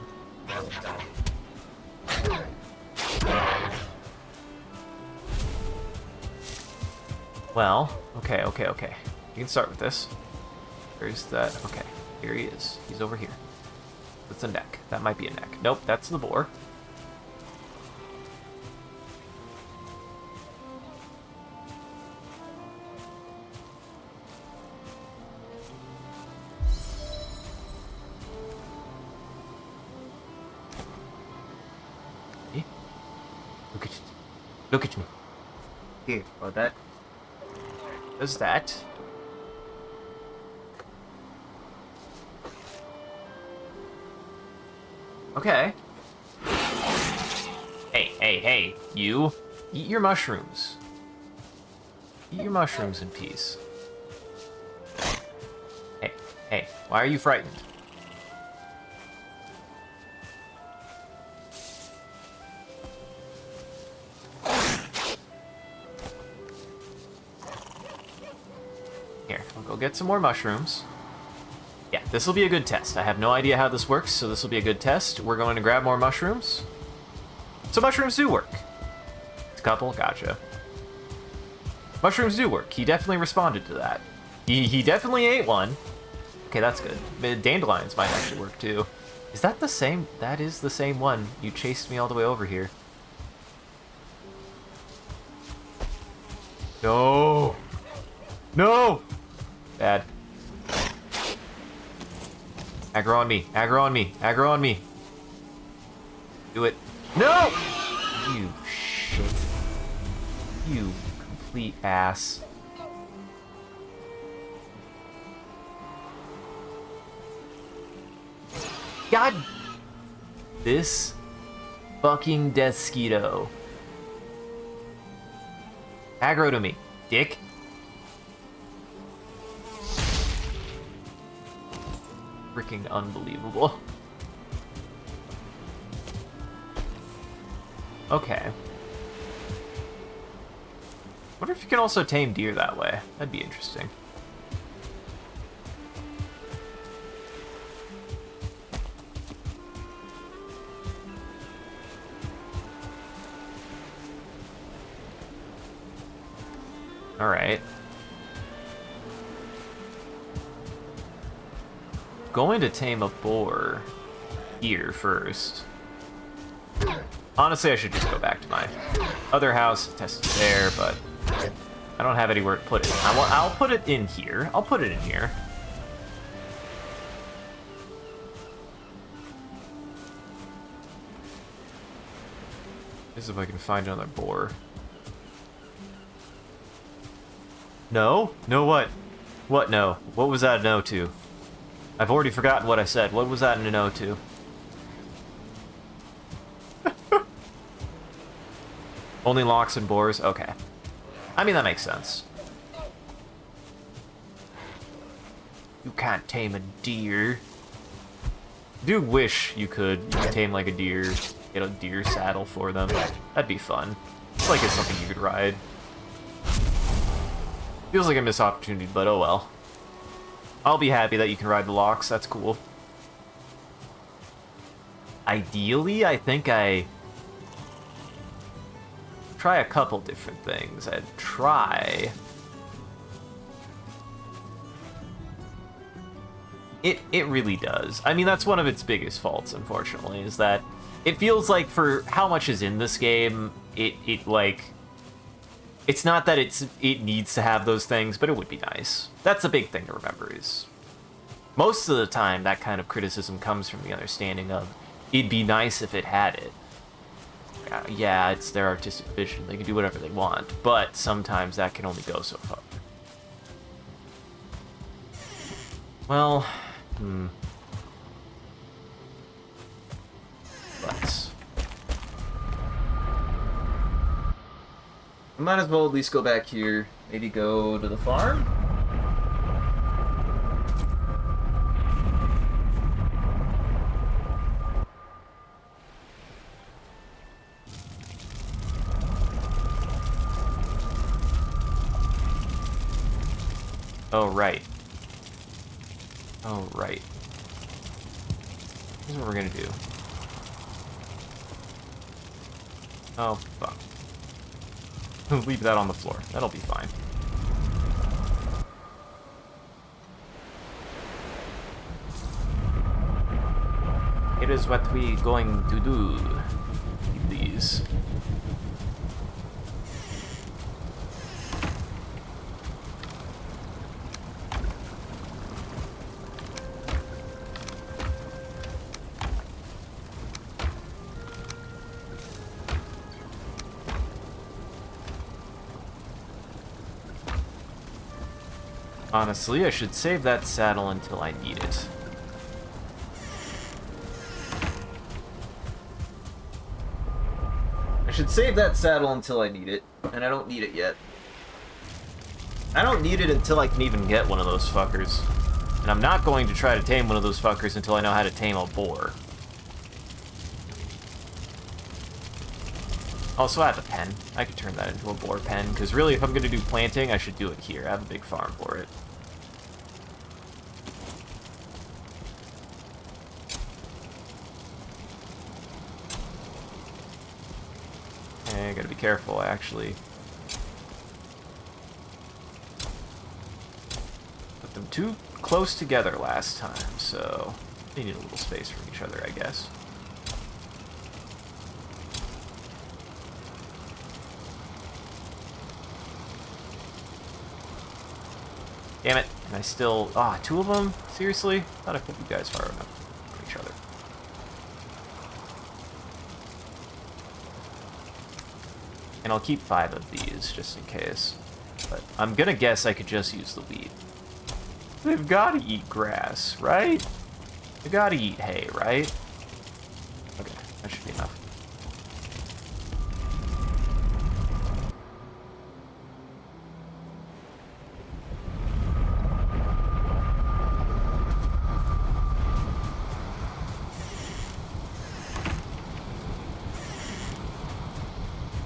Well, okay. You can start with this. Where's that? Okay, here he is. He's over here. That's a neck. That might be a neck. Nope, that's the boar. Look at me. Here, or that. Does that. Okay. Hey, you. Eat your mushrooms. Eat your mushrooms in peace. Hey, why are you frightened? Here, I'll go get some more mushrooms. Yeah, this will be a good test. I have no idea how this works, so this will be a good test. We're going to grab more mushrooms. So mushrooms do work. It's couple? Gotcha. Mushrooms do work. He definitely responded to that. He definitely ate one. Okay, that's good. Dandelions might actually work too. Is that the same? That is the same one. You chased me all the way over here. No! No! Bad. Aggro on me. Aggro on me. Aggro on me. Do it. No! You shit. You complete ass. God! This fucking Deathsquito. Aggro to me, dick. Freaking unbelievable. Okay. Wonder if you can also tame deer that way. That'd be interesting. Alright. Going to tame a boar here first. Honestly, I should just go back to my other house, test it there, but I don't have anywhere to put it. I'll put it in here. I'll put it in here. Let's see if I can find another boar. No? No what? What no? What was that a no to? I've already forgotten what I said. What was that a no to? Only locks and boars? Okay. I mean, that makes sense. You can't tame a deer. I do wish you could tame like a deer, get a deer saddle for them. That'd be fun. It's like it's something you could ride. Feels like a missed opportunity, but oh well. I'll be happy that you can ride the locks. That's cool. Ideally, I think I try a couple different things. I'd try... It really does. I mean, that's one of its biggest faults, unfortunately, is that it feels like for how much is in this game, it like... It's not that it needs to have those things, but it would be nice. That's a big thing to remember is... Most of the time, that kind of criticism comes from the understanding of, it'd be nice if it had it. Yeah, it's their artistic vision. They can do whatever they want, but sometimes that can only go so far. Well, Let's... Might as well at least go back here. Maybe go to the farm? Oh, right. Oh, right. Here's what we're gonna do. Oh, fuck. Leave that on the floor. That'll be fine. It is what we going to do. These. Honestly, I should save that saddle until I need it. I should save that saddle until I need it, and I don't need it yet. I don't need it until I can even get one of those fuckers. And I'm not going to try to tame one of those fuckers until I know how to tame a boar. Also, I have a pen. I could turn that into a boar pen, because really, if I'm going to do planting, I should do it here. I have a big farm for it. careful. I actually put them too close together last time, so they need a little space from each other, I guess. Damn it. And I still... Ah, two of them? Seriously? Thought I put you guys far enough from each other. And I'll keep 5 of these, just in case. But I'm gonna guess I could just use the wheat. They've gotta eat grass, right? They gotta eat hay, right? Okay, that should be enough.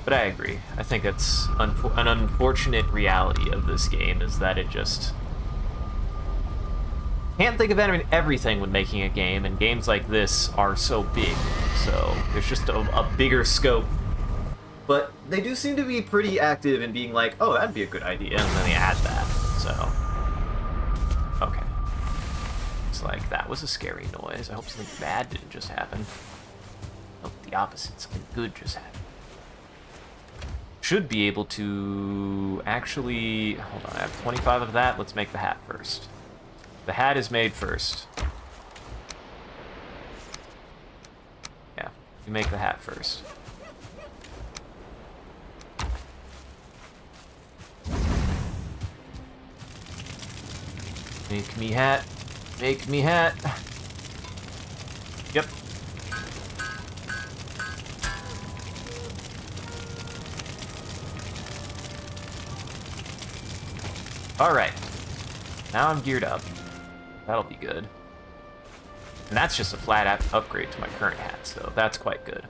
But I agree. I think it's an unfortunate reality of this game is that it just can't think of everything when making a game, and games like this are so big, so there's just a bigger scope. But they do seem to be pretty active in being like, oh, that'd be a good idea, and then they add that, so... Okay. It's like, that was a scary noise. I hope something bad didn't just happen. I hope the opposite, something good just happened. Should be able to actually... Hold on, I have 25 of that. Let's make the hat first. The hat is made first. Yeah, you make the hat first. Make me hat. Make me hat. Yep. Alright. Now I'm geared up. That'll be good. And that's just a flat upgrade to my current hat, so that's quite good.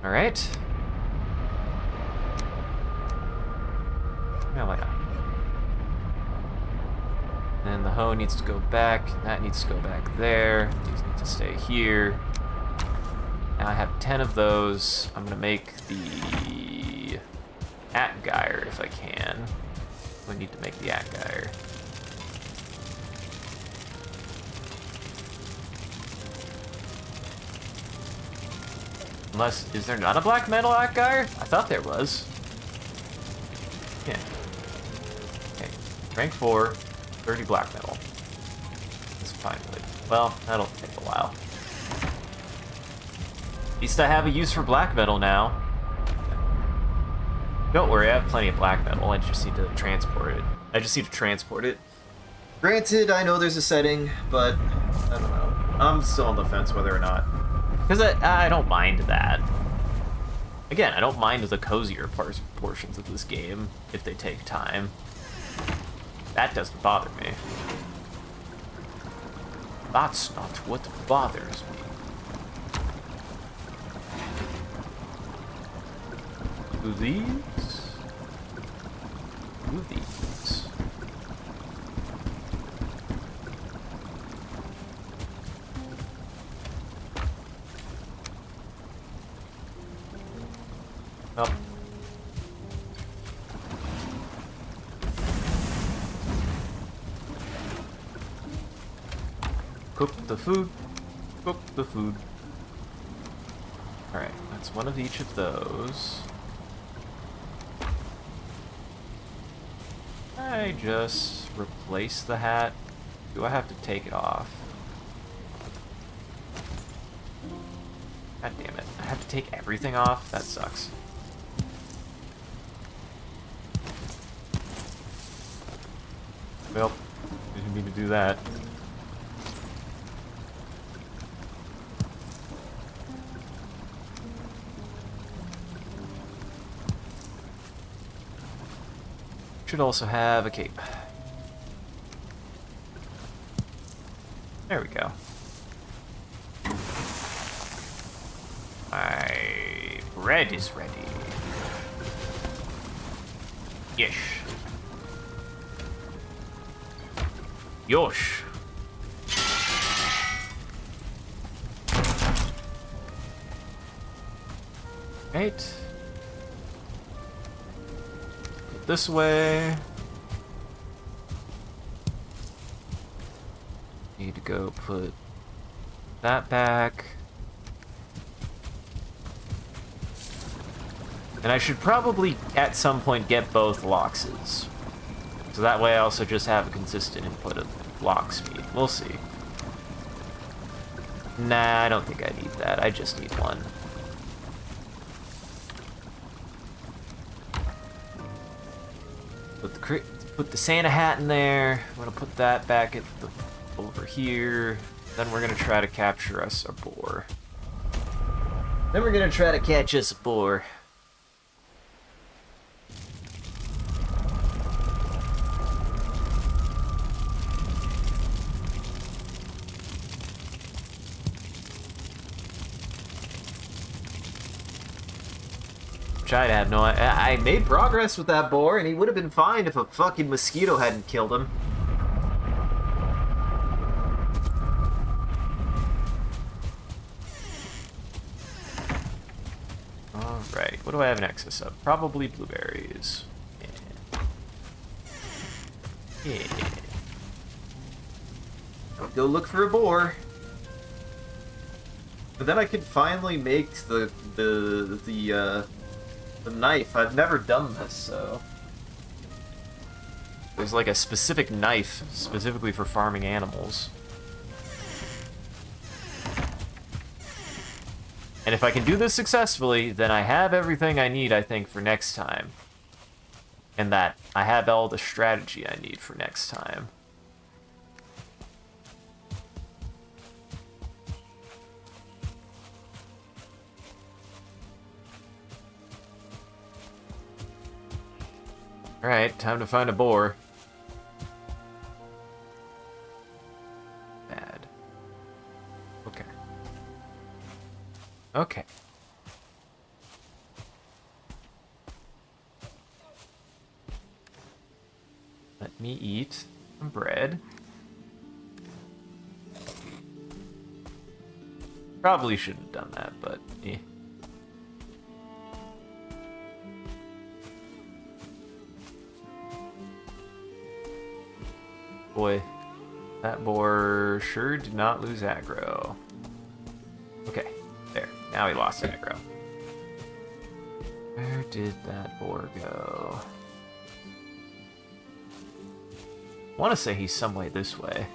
Alright. Yeah, why not? Then the hoe needs to go back, and that needs to go back there. These need to stay here. Now I have 10 of those. I'm gonna make the Atgeir if I can. We need to make the Atgeir. Unless, is there not a black metal Atgeir? I thought there was. Yeah. Okay, rank 4, 30 black metal. That's fine. Well, that'll take a while. At least I have a use for black metal now. Don't worry, I have plenty of black metal. I just need to transport it. Granted, I know there's a setting, but I don't know. I'm still on the fence whether or not. Because I don't mind that. Again, I don't mind the cozier portions of this game if they take time. That doesn't bother me. That's not what bothers me. Do these? Do these? Oh. Cook the food. Cook the food. Alright, that's one of each of those. I just replace the hat. Do I have to take it off? God damn it. I have to take everything off? That sucks. Well, didn't mean to do that. Should also have a cape. There we go. My bread is ready. Yes. Yosh. Right. it this way. Need to go put that back. And I should probably, at some point, get both lockses. So that way I also just have a consistent input of lock speed. We'll see. Nah, I don't think I need that. I just need one. Put the Santa hat in there. I'm gonna put that back over here. Then we're gonna try to capture us a boar. Then we're gonna try to catch us a boar. I'd have no idea. I made progress with that boar, and he would have been fine if a fucking mosquito hadn't killed him. Alright, what do I have in excess of? Probably blueberries. Yeah. I'll go look for a boar. But then I could finally make the knife. I've never done this, so... There's like a specific knife specifically for farming animals. And if I can do this successfully, then I have everything I need, I think, for next time. And that I have all the strategy I need for next time. Alright, time to find a boar. Bad. Okay. Okay. Let me eat some bread. Probably shouldn't have done that, but eh. Boy, that boar sure did not lose aggro. Okay, there. Now he lost aggro. Where did that boar go? I want to say he's some way this way.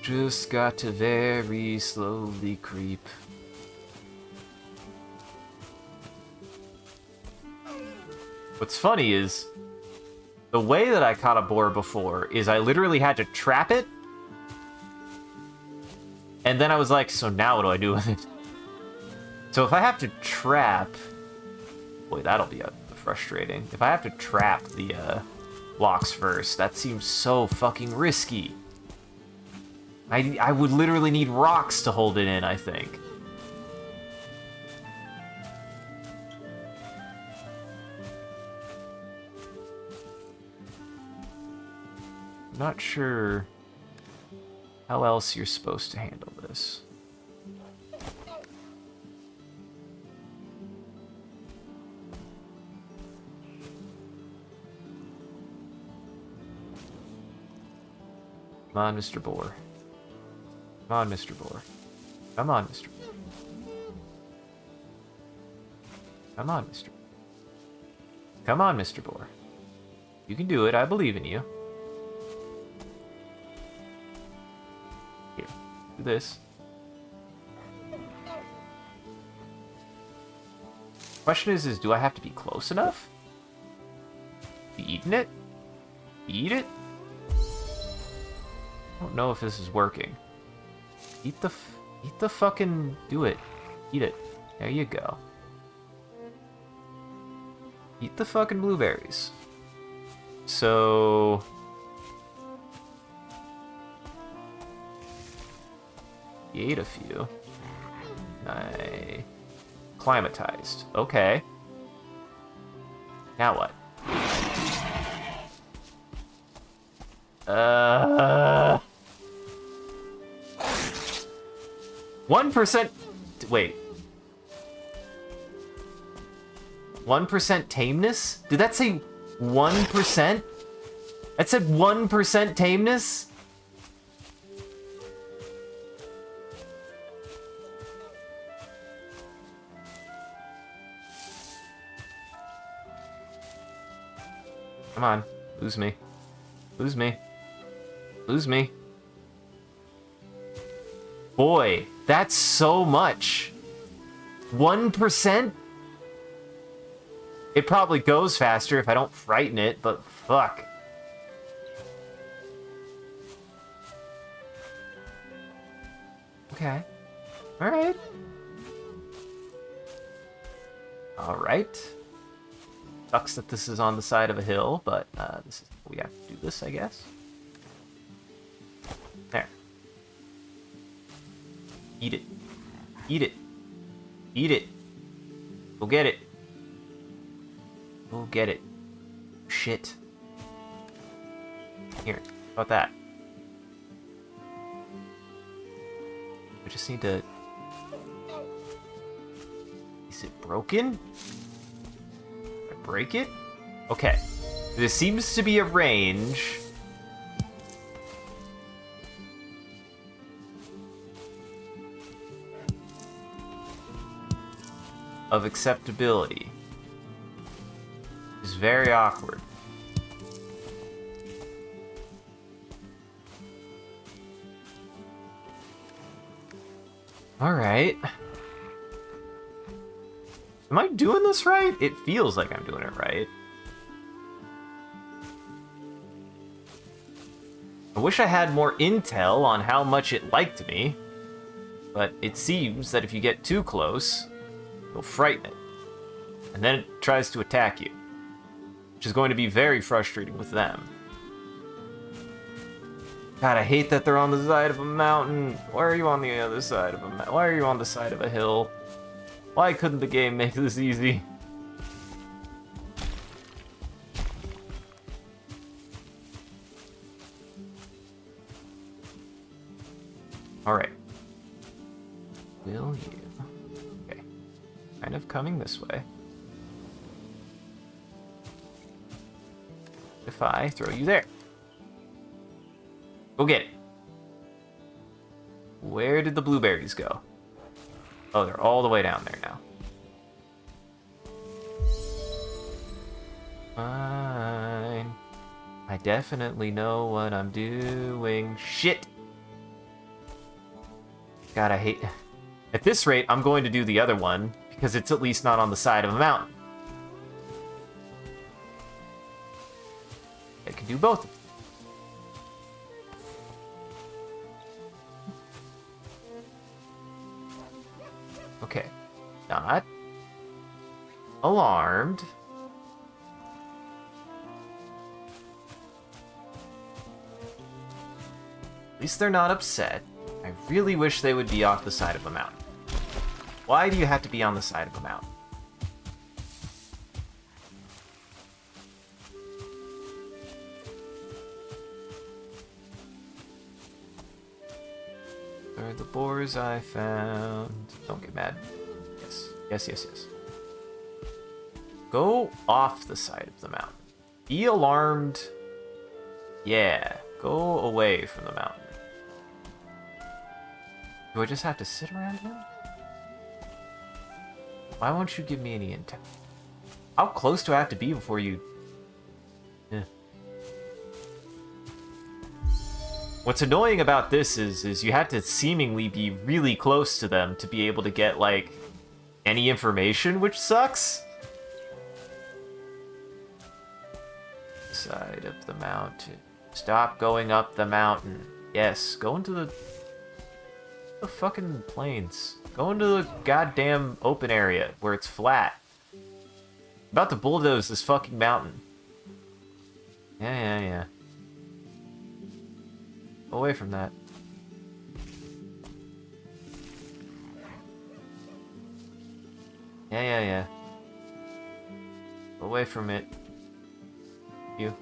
Just got to very slowly creep. What's funny is, the way that I caught a boar before is I literally had to trap it, and then I was like, so now what do I do with it? So if I have to trap... Boy, that'll be frustrating. If I have to trap the locks first, that seems so fucking risky. I would literally need rocks to hold it in, I think. Not sure how else you're supposed to handle this. Come on, Mr. Boar. Come on, Mr. Boar. Come on, Mr. Boar. Come on, Mr. Come on, Mr. Boar. You can do it. I believe in you. Here, do this. Question is do I have to be close enough? Be eating it? Eat it? I don't know if this is working. Eat the fucking... Do it. Eat it. There you go. Eat the fucking blueberries. So... He ate a few. I... Climatized. Okay. Now what? 1%... Wait. 1% tameness? Did that say 1%? That said 1% tameness? Come on. Lose me. Lose me. Lose me. Boy, that's so much. 1%? It probably goes faster if I don't frighten it, but fuck. Okay. Alright. Alright. Sucks that this is on the side of a hill, but this is we have to do this, I guess. There. Eat it. Eat it. Eat it. Go get it. Go get it. Shit. Here. How about that? We just need to... Is it broken? Did I break it? Okay. There seems to be a range. Of acceptability. It's very awkward. Alright. Am I doing this right? It feels like I'm doing it right. I wish I had more intel on how much it liked me, but it seems that if you get too close, you'll frighten it, and then it tries to attack you, which is going to be very frustrating with them. God, I hate that they're on the side of a mountain. Why are you on the other side of a mountain? Why are you on the side of a hill? Why couldn't the game make this easy? Alright. Will you? Okay. Kind of coming this way. If I throw you there. Go get it. Where did the blueberries go? Oh, they're all the way down there now. Fine. I definitely know what I'm doing. Shit! God, I hate... At this rate, I'm going to do the other one, because it's at least not on the side of a mountain. I can do both of them. Okay. Not alarmed. At least they're not upset. I really wish they would be off the side of a mountain. Why do you have to be on the side of a mountain? Are the boars I found? Don't get mad. Yes. Yes, yes, yes. Go off the side of the mountain. Be alarmed. Yeah. Go away from the mountain. Do I just have to sit around him? Why won't you give me any intel? How close do I have to be before you... Eh. What's annoying about this is you have to seemingly be really close to them to be able to get, like, any information, which sucks. Side of the mountain. Stop going up the mountain. Yes, go into the fucking plains. Go into the goddamn open area where it's flat. About to bulldoze this fucking mountain. Yeah. Go away from that. Yeah. Go away from it. You.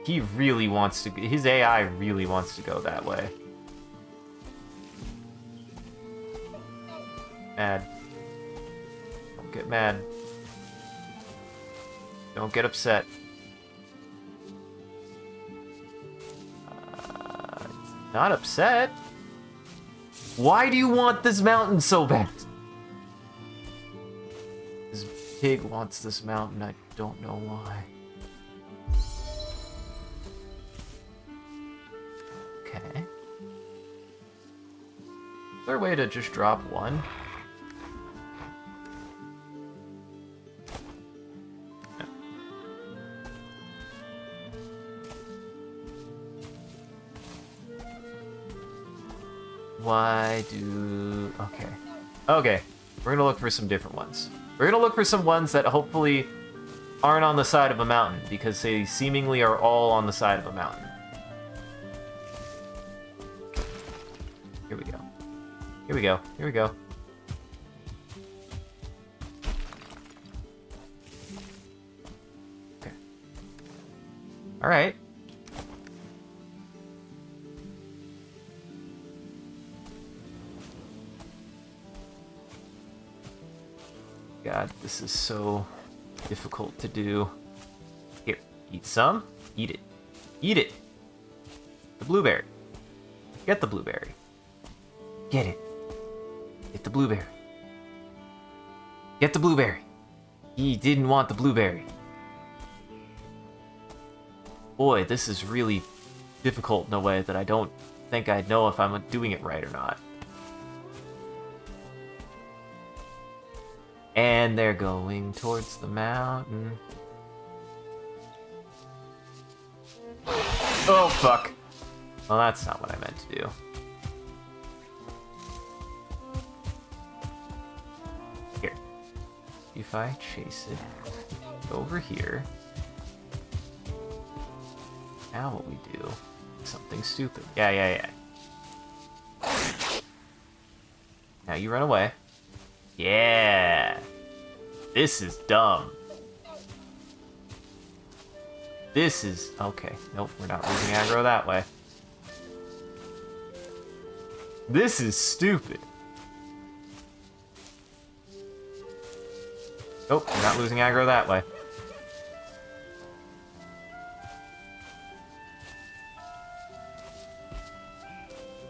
He really wants to... His AI really wants to go that way. mad. Don't get mad. Don't get upset. It's not upset. Why do you want this mountain so bad? This pig wants this mountain. I don't know why. Okay. Is there a way to just drop one? No. Why do... Okay. Okay. We're gonna look for some different ones. We're gonna look for some ones that hopefully aren't on the side of a mountain, because they seemingly are all on the side of a mountain. Here we go. Here we go. Here we go. Okay. Alright. God, this is so difficult to do. Here, eat some. Eat it. Eat it! The blueberry. Get the blueberry. Get it. Get the blueberry. Get the blueberry. He didn't want the blueberry. Boy, this is really difficult in a way that I don't think I'd know if I'm doing it right or not. And they're going towards the mountain. Oh, fuck. Well, that's not what I meant to do. Here. If I chase it over here. Now what we do? Something stupid. Yeah. Now you run away. Yeah. This is dumb. This is... Okay. Nope, we're not losing aggro that way. This is stupid. Nope, we're not losing aggro that way.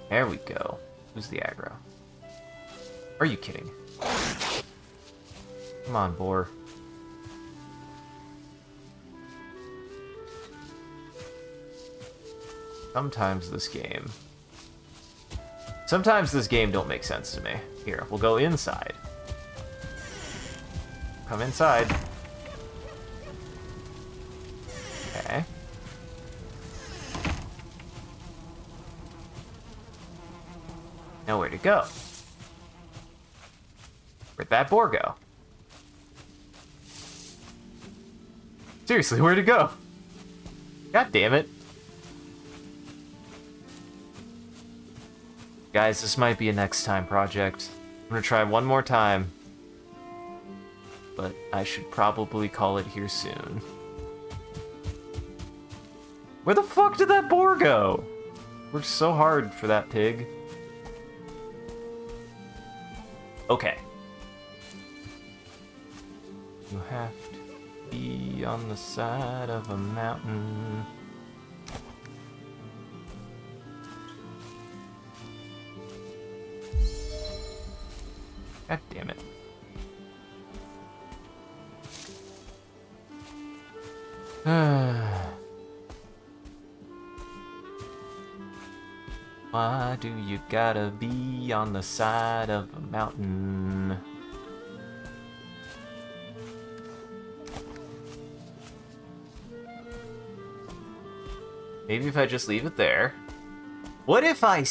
There we go. Who's the aggro? Are you kidding? Come on, boar. Sometimes this game don't make sense to me. Here, we'll go inside. Come inside. Okay. Nowhere to go. Where'd that boar go? Seriously, where'd it go? God damn it. Guys, this might be a next time project. I'm gonna try one more time. But I should probably call it here soon. Where the fuck did that boar go? Worked so hard for that pig. Okay. You have to be on the side of a mountain. God damn it. Why do you gotta be on the side of a mountain? Maybe if I just leave it there. What if I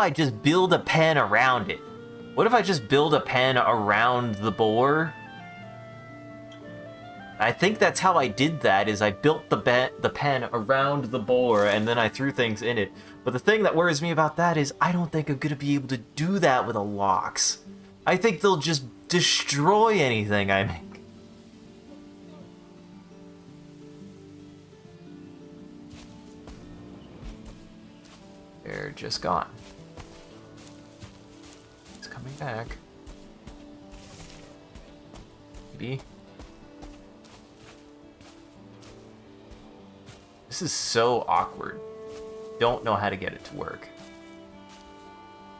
just build a pen around it? What if I just build a pen around the boar? I think that's how I did that, is I built the pen around the boar and then I threw things in it. But the thing that worries me about that is I don't think I'm gonna be able to do that with a lox. I think they'll just destroy anything I make. They're just gone. It's coming back. maybe. This is so awkward. Don't know how to get it to work.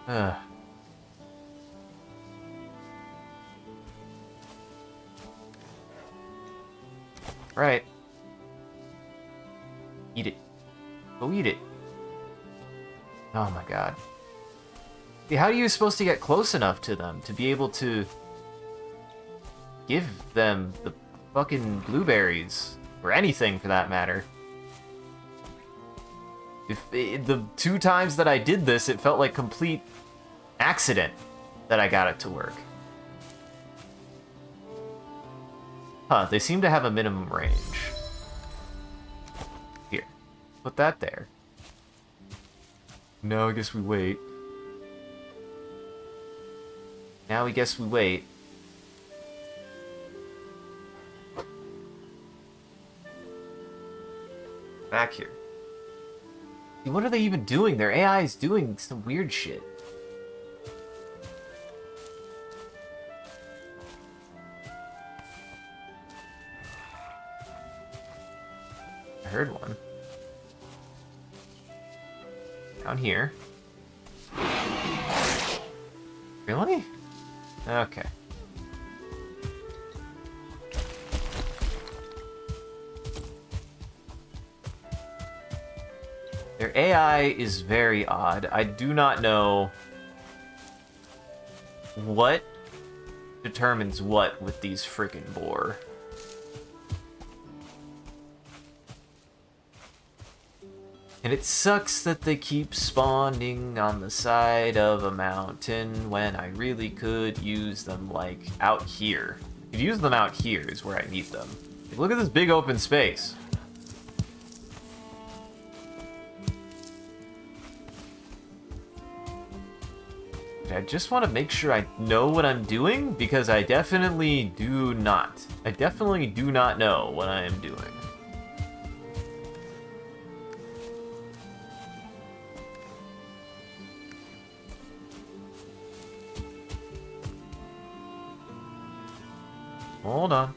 Ugh. Right. Eat it. Go eat it. Oh my god. See, how are you supposed to get close enough to them to be able to give them the fucking blueberries? Or anything for that matter. The 2 times that I did this, it felt like complete accident that I got it to work. Huh, they seem to have a minimum range. Here, put that there. Now I guess we wait. Now I guess we wait. Back here. What are they even doing? Their AI is doing some weird shit. I heard one. Down here. Really? Okay. Their AI is very odd. I do not know what determines what with these freaking boar. And it sucks that they keep spawning on the side of a mountain when I really could use them, like, out here. I could use them out here is where I need them. Like, look at this big open space. I just want to make sure I know what I'm doing, because I definitely do not. I definitely do not know what I am doing. Hold on.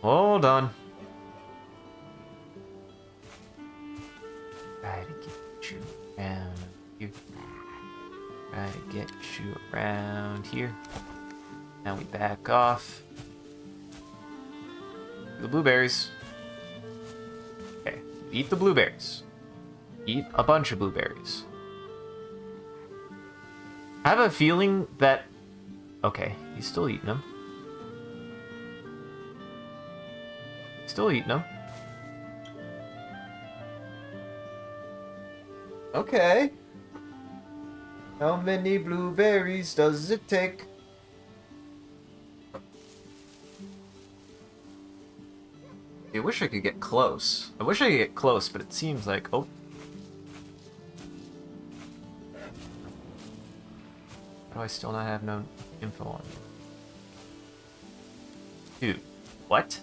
Hold on. Try to get you around here. Try to get you around here. Now we back off. The blueberries. Okay, eat the blueberries. Eat a bunch of blueberries. I have a feeling that... Okay, he's still eating them. Still eating them. Okay. How many blueberries does it take? I wish I could get close. I wish I could get close, but it seems like... Oh. How do I still not have no info on you? Dude, what?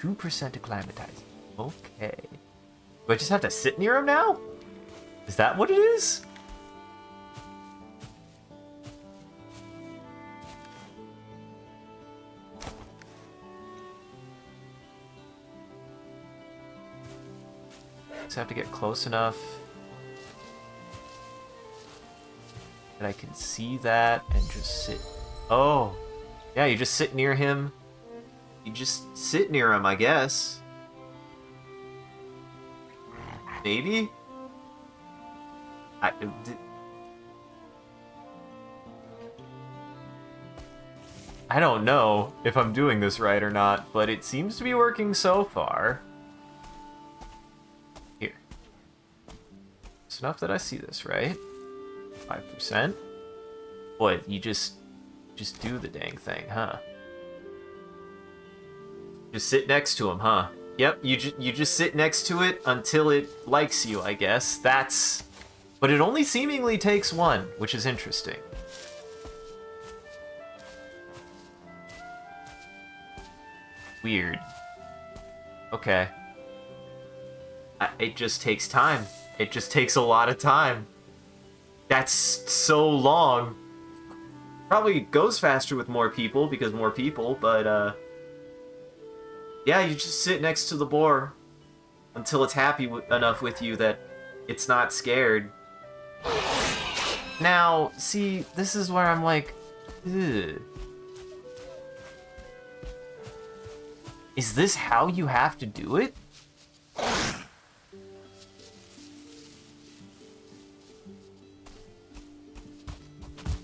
2% acclimatized. Okay. Do I just have to sit near him now? Is that what it is? Just have to get close enough that I can see that and just sit. Oh, yeah, you just sit near him. You just sit near him, I guess. Maybe? I don't know if I'm doing this right or not, but it seems to be working so far. Here. It's enough that I see this, right? 5%? Boy, you just do the dang thing, huh? Just sit next to him, huh? Yep, you just sit next to it until it likes you, I guess. That's... But it only seemingly takes one, which is interesting. Weird. Okay. It just takes time. It just takes a lot of time. That's so long. Probably goes faster with more people, because more people, but, yeah, you just sit next to the boar until it's happy enough with you that it's not scared. Now, see, this is where I'm like, ugh. Is this how you have to do it?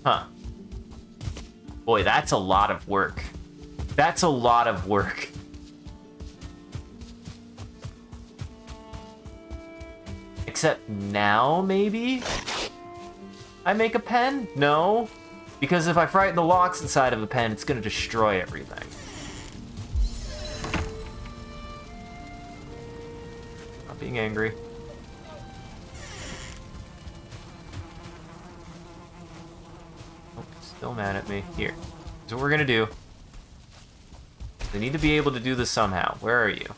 Huh. Boy, that's a lot of work. That's a lot of work. Except now, maybe? I make a pen? No. Because if I frighten the locks inside of a pen, it's gonna destroy everything. Not being angry. Oh, still mad at me. Here. Here's what we're gonna do. We need to be able to do this somehow. Where are you?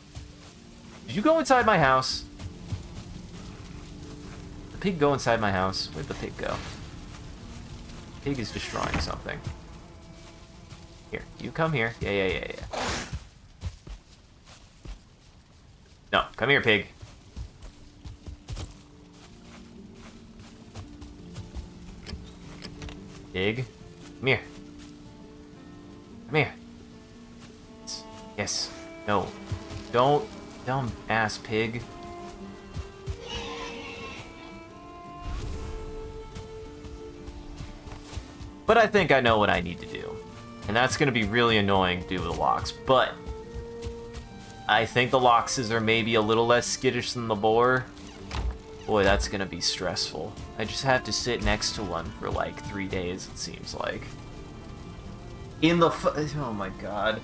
Did you go inside my house? Did the pig go inside my house? Where'd the pig go? Pig is destroying something. Here, you come here. Yeah. No, come here, pig. Pig, come here. Come here. Yes. No. Don't. Dumb ass pig. But I think I know what I need to do. And that's going to be really annoying to do with the locks. But I think the loxes are maybe a little less skittish than the boar. Boy, that's going to be stressful. I just have to sit next to one for like 3 days, it seems like. In the oh my god.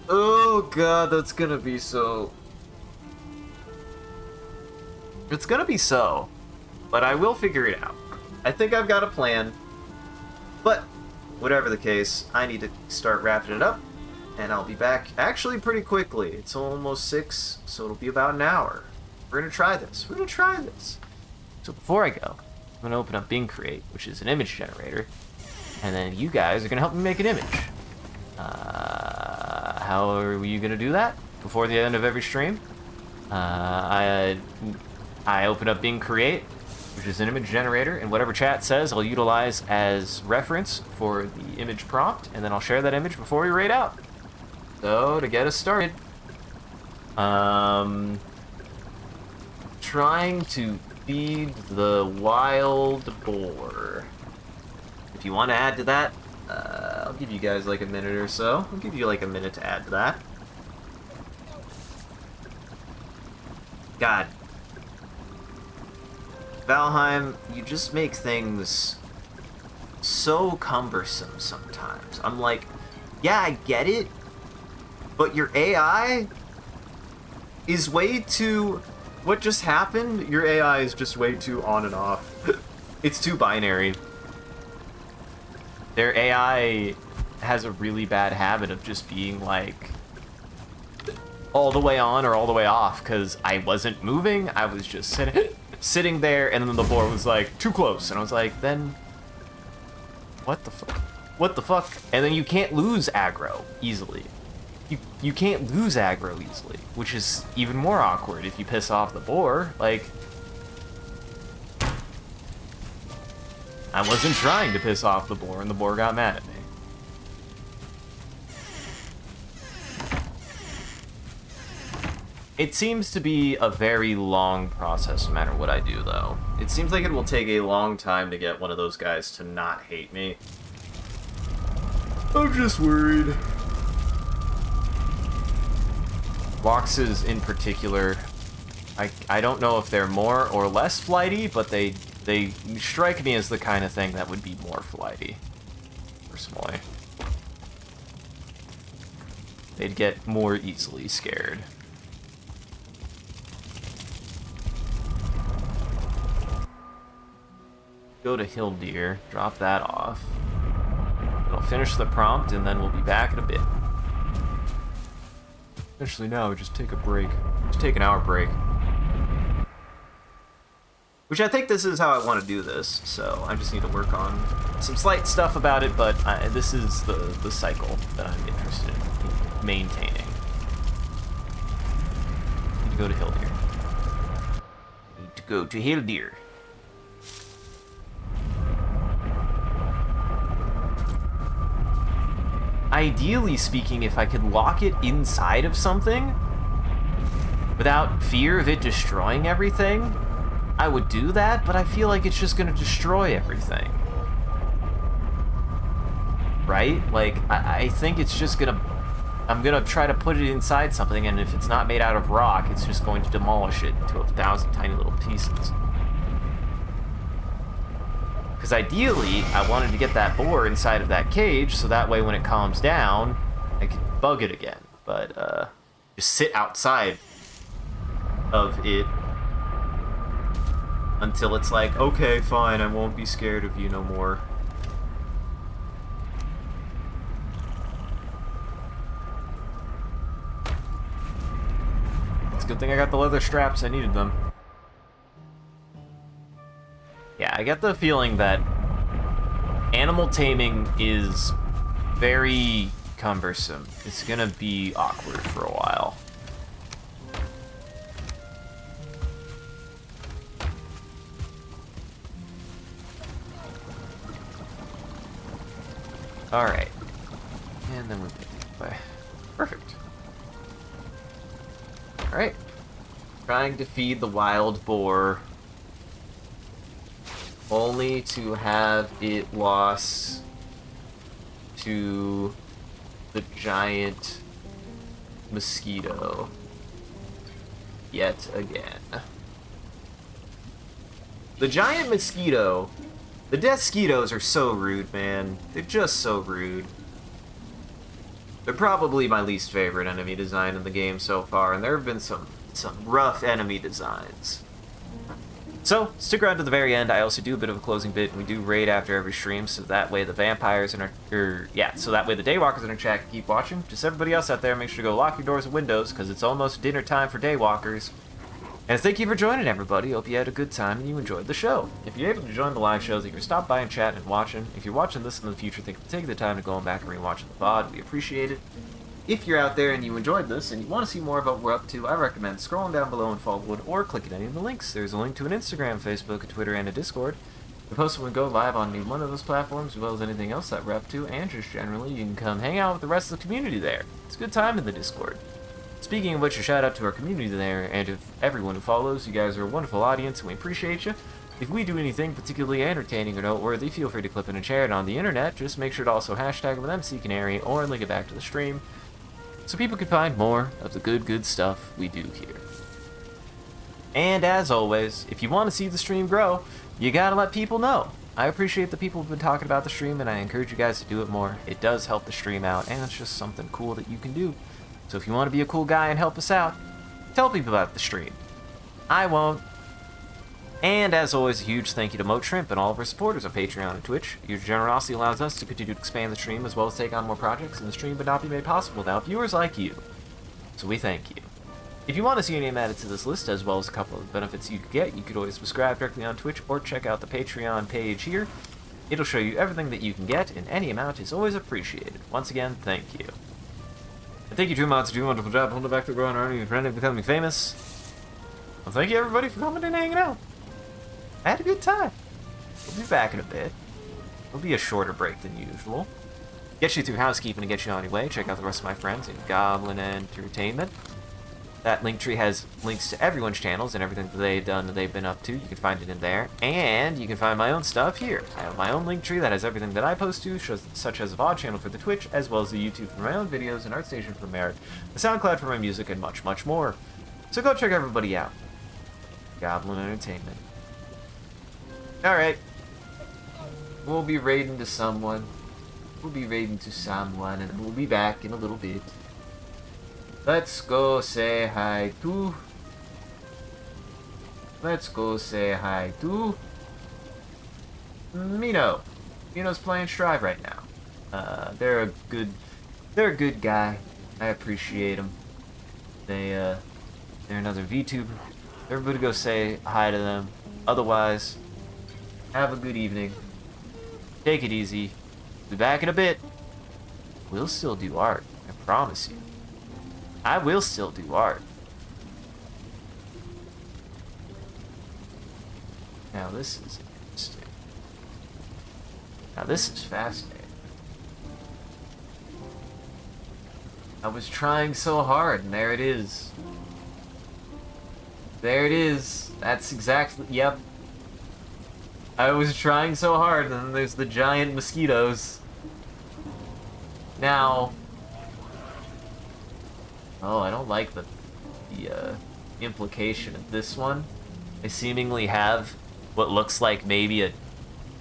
Oh god, that's going to be so... It's going to be so. But I will figure it out. I think I've got a plan. But, whatever the case, I need to start wrapping it up. And I'll be back actually pretty quickly. It's almost 6, so it'll be about an hour. We're going to try this. So before I go, I'm going to open up Bing Create, which is an image generator. And then you guys are going to help me make an image. How are you going to do that? Before the end of every stream? I open up Bing Create, which is an image generator, and whatever chat says I'll utilize as reference for the image prompt, and then I'll share that image before we raid out. So, to get us started, trying to feed the wild boar. If you want to add to that, I'll give you guys like a minute or so. I'll give you like a minute to add to that. God. Valheim, you just make things so cumbersome sometimes. I'm like, yeah, I get it, but your AI is way too... What just happened? Your AI is just way too on and off. It's too binary. Their AI has a really bad habit of just being like all the way on or all the way off, because I wasn't moving, I was just sitting there, and then the boar was like, too close, and I was like, then what the fuck? What the fuck? And then you can't lose aggro easily. You can't lose aggro easily, which is even more awkward if you piss off the boar. Like, I wasn't trying to piss off the boar, and the boar got mad at me. It seems to be a very long process no matter what I do, though. It seems like it will take a long time to get one of those guys to not hate me. I'm just worried. Loxes in particular, I don't know if they're more or less flighty, but they strike me as the kind of thing that would be more flighty, personally. They'd get more easily scared. Go to Hill Deer, drop that off. It'll finish the prompt, and then we'll be back in a bit. Especially now, just take a break. Just take an hour break. Which I think this is how I want to do this, so I just need to work on some slight stuff about it, but this is the cycle that I'm interested in maintaining. Need to go to Hildir. Need to go to Hildir. Ideally speaking, if I could lock it inside of something without fear of it destroying everything, I would do that, but I feel like it's just gonna destroy everything. Right? Like, I think it's just gonna... I'm gonna try to put it inside something, and if it's not made out of rock, it's just going to demolish it into 1,000 tiny little pieces. Because ideally, I wanted to get that boar inside of that cage, so that way when it calms down, I could bug it again. But, just sit outside of it until it's like, okay, fine, I won't be scared of you no more. It's a good thing I got the leather straps, I needed them. Yeah, I get the feeling that animal taming is very cumbersome. It's gonna be awkward for a while. Alright. And then we pick it away. Perfect. Alright. Trying to feed the wild boar, only to have it lost to the giant mosquito yet again. The giant mosquito, the Deathsquitos are so rude, man. They're just so rude. They're probably my least favorite enemy design in the game so far, and there have been some rough enemy designs. So, stick around to the very end. I also do a bit of a closing bit, and we do raid after every stream, so that way the vampires in our... so that way the daywalkers in our chat can keep watching. Just everybody else out there, make sure to go lock your doors and windows, because it's almost dinner time for daywalkers. And thank you for joining, everybody. Hope you had a good time and you enjoyed the show. If you're able to join the live shows, you can stop by and chat and watching. If you're watching this in the future, take the time to go back and rewatch the VOD. We appreciate it. If you're out there and you enjoyed this and you want to see more about what we're up to, I recommend scrolling down below and following or clicking any of the links. There's a link to an Instagram, Facebook, a Twitter, and a Discord. The posts will go live on any one of those platforms, as well as anything else that we're up to, and just generally, you can come hang out with the rest of the community there. It's a good time in the Discord. Speaking of which, a shout out to our community there, and to everyone who follows. You guys are a wonderful audience, and we appreciate you. If we do anything particularly entertaining or noteworthy, feel free to clip in and share it on the internet. Just make sure to also hashtag it with MCCanary or link it back to the stream, so people can find more of the good stuff we do here. And as always, if you want to see the stream grow, you gotta let people know. I appreciate the people who've been talking about the stream, and I encourage you guys to do it more. It does help the stream out, and it's just something cool that you can do. So if you want to be a cool guy and help us out, tell people about the stream. I won't. And as always, a huge thank you to Moat Shrimp and all of our supporters on Patreon and Twitch. Your generosity allows us to continue to expand the stream as well as take on more projects, and the stream would not be made possible without viewers like you. So we thank you. If you want to see your name added to this list, as well as a couple of benefits you could get, you could always subscribe directly on Twitch or check out the Patreon page here. It'll show you everything that you can get, and any amount is always appreciated. Once again, thank you. And thank you, Drew Mods, for doing a wonderful job holding back the growing army and friend becoming famous. Well, thank you, everybody, for coming and hanging out. I had a good time. We'll be back in a bit. It'll be a shorter break than usual. Get you through housekeeping and get you on your way. Check out the rest of my friends in Goblin Entertainment. That link tree has links to everyone's channels and everything that they've been up to. You can find it in there. And you can find my own stuff here. I have my own link tree that has everything that I post to, such as a VOD channel for the Twitch, as well as the YouTube for my own videos, an ArtStation for Merit, the SoundCloud for my music, and much, much more. So go check everybody out. Goblin Entertainment. Alright. We'll be raiding to someone. We'll be raiding to someone, and we'll be back in a little bit. Let's go say hi to... Let's go say hi to... Mino. Mino's playing Strive right now. They're a good guy. I appreciate him. they're another VTuber. Everybody go say hi to them. Otherwise, have a good evening. Take it easy. Be back in a bit. We'll still do art. I promise you. I will still do art. Now this is interesting. Now this is fascinating. I was trying so hard, and there it is. There it is. That's exactly, yep. I was trying so hard, and then there's the giant mosquitoes. Now... Oh, I don't like the implication of this one. I seemingly have what looks like maybe a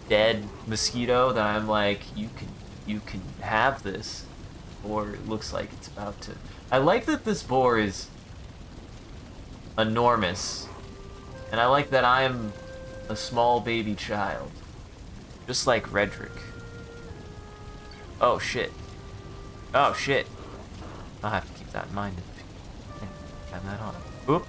dead mosquito that I'm like, you can have this. Or it looks like it's about to... I like that this boar is enormous. And I like that I'm a small baby child. Just like Redrick. Oh shit. Oh shit. I'll have to keep that in mind. Have that on. Oop.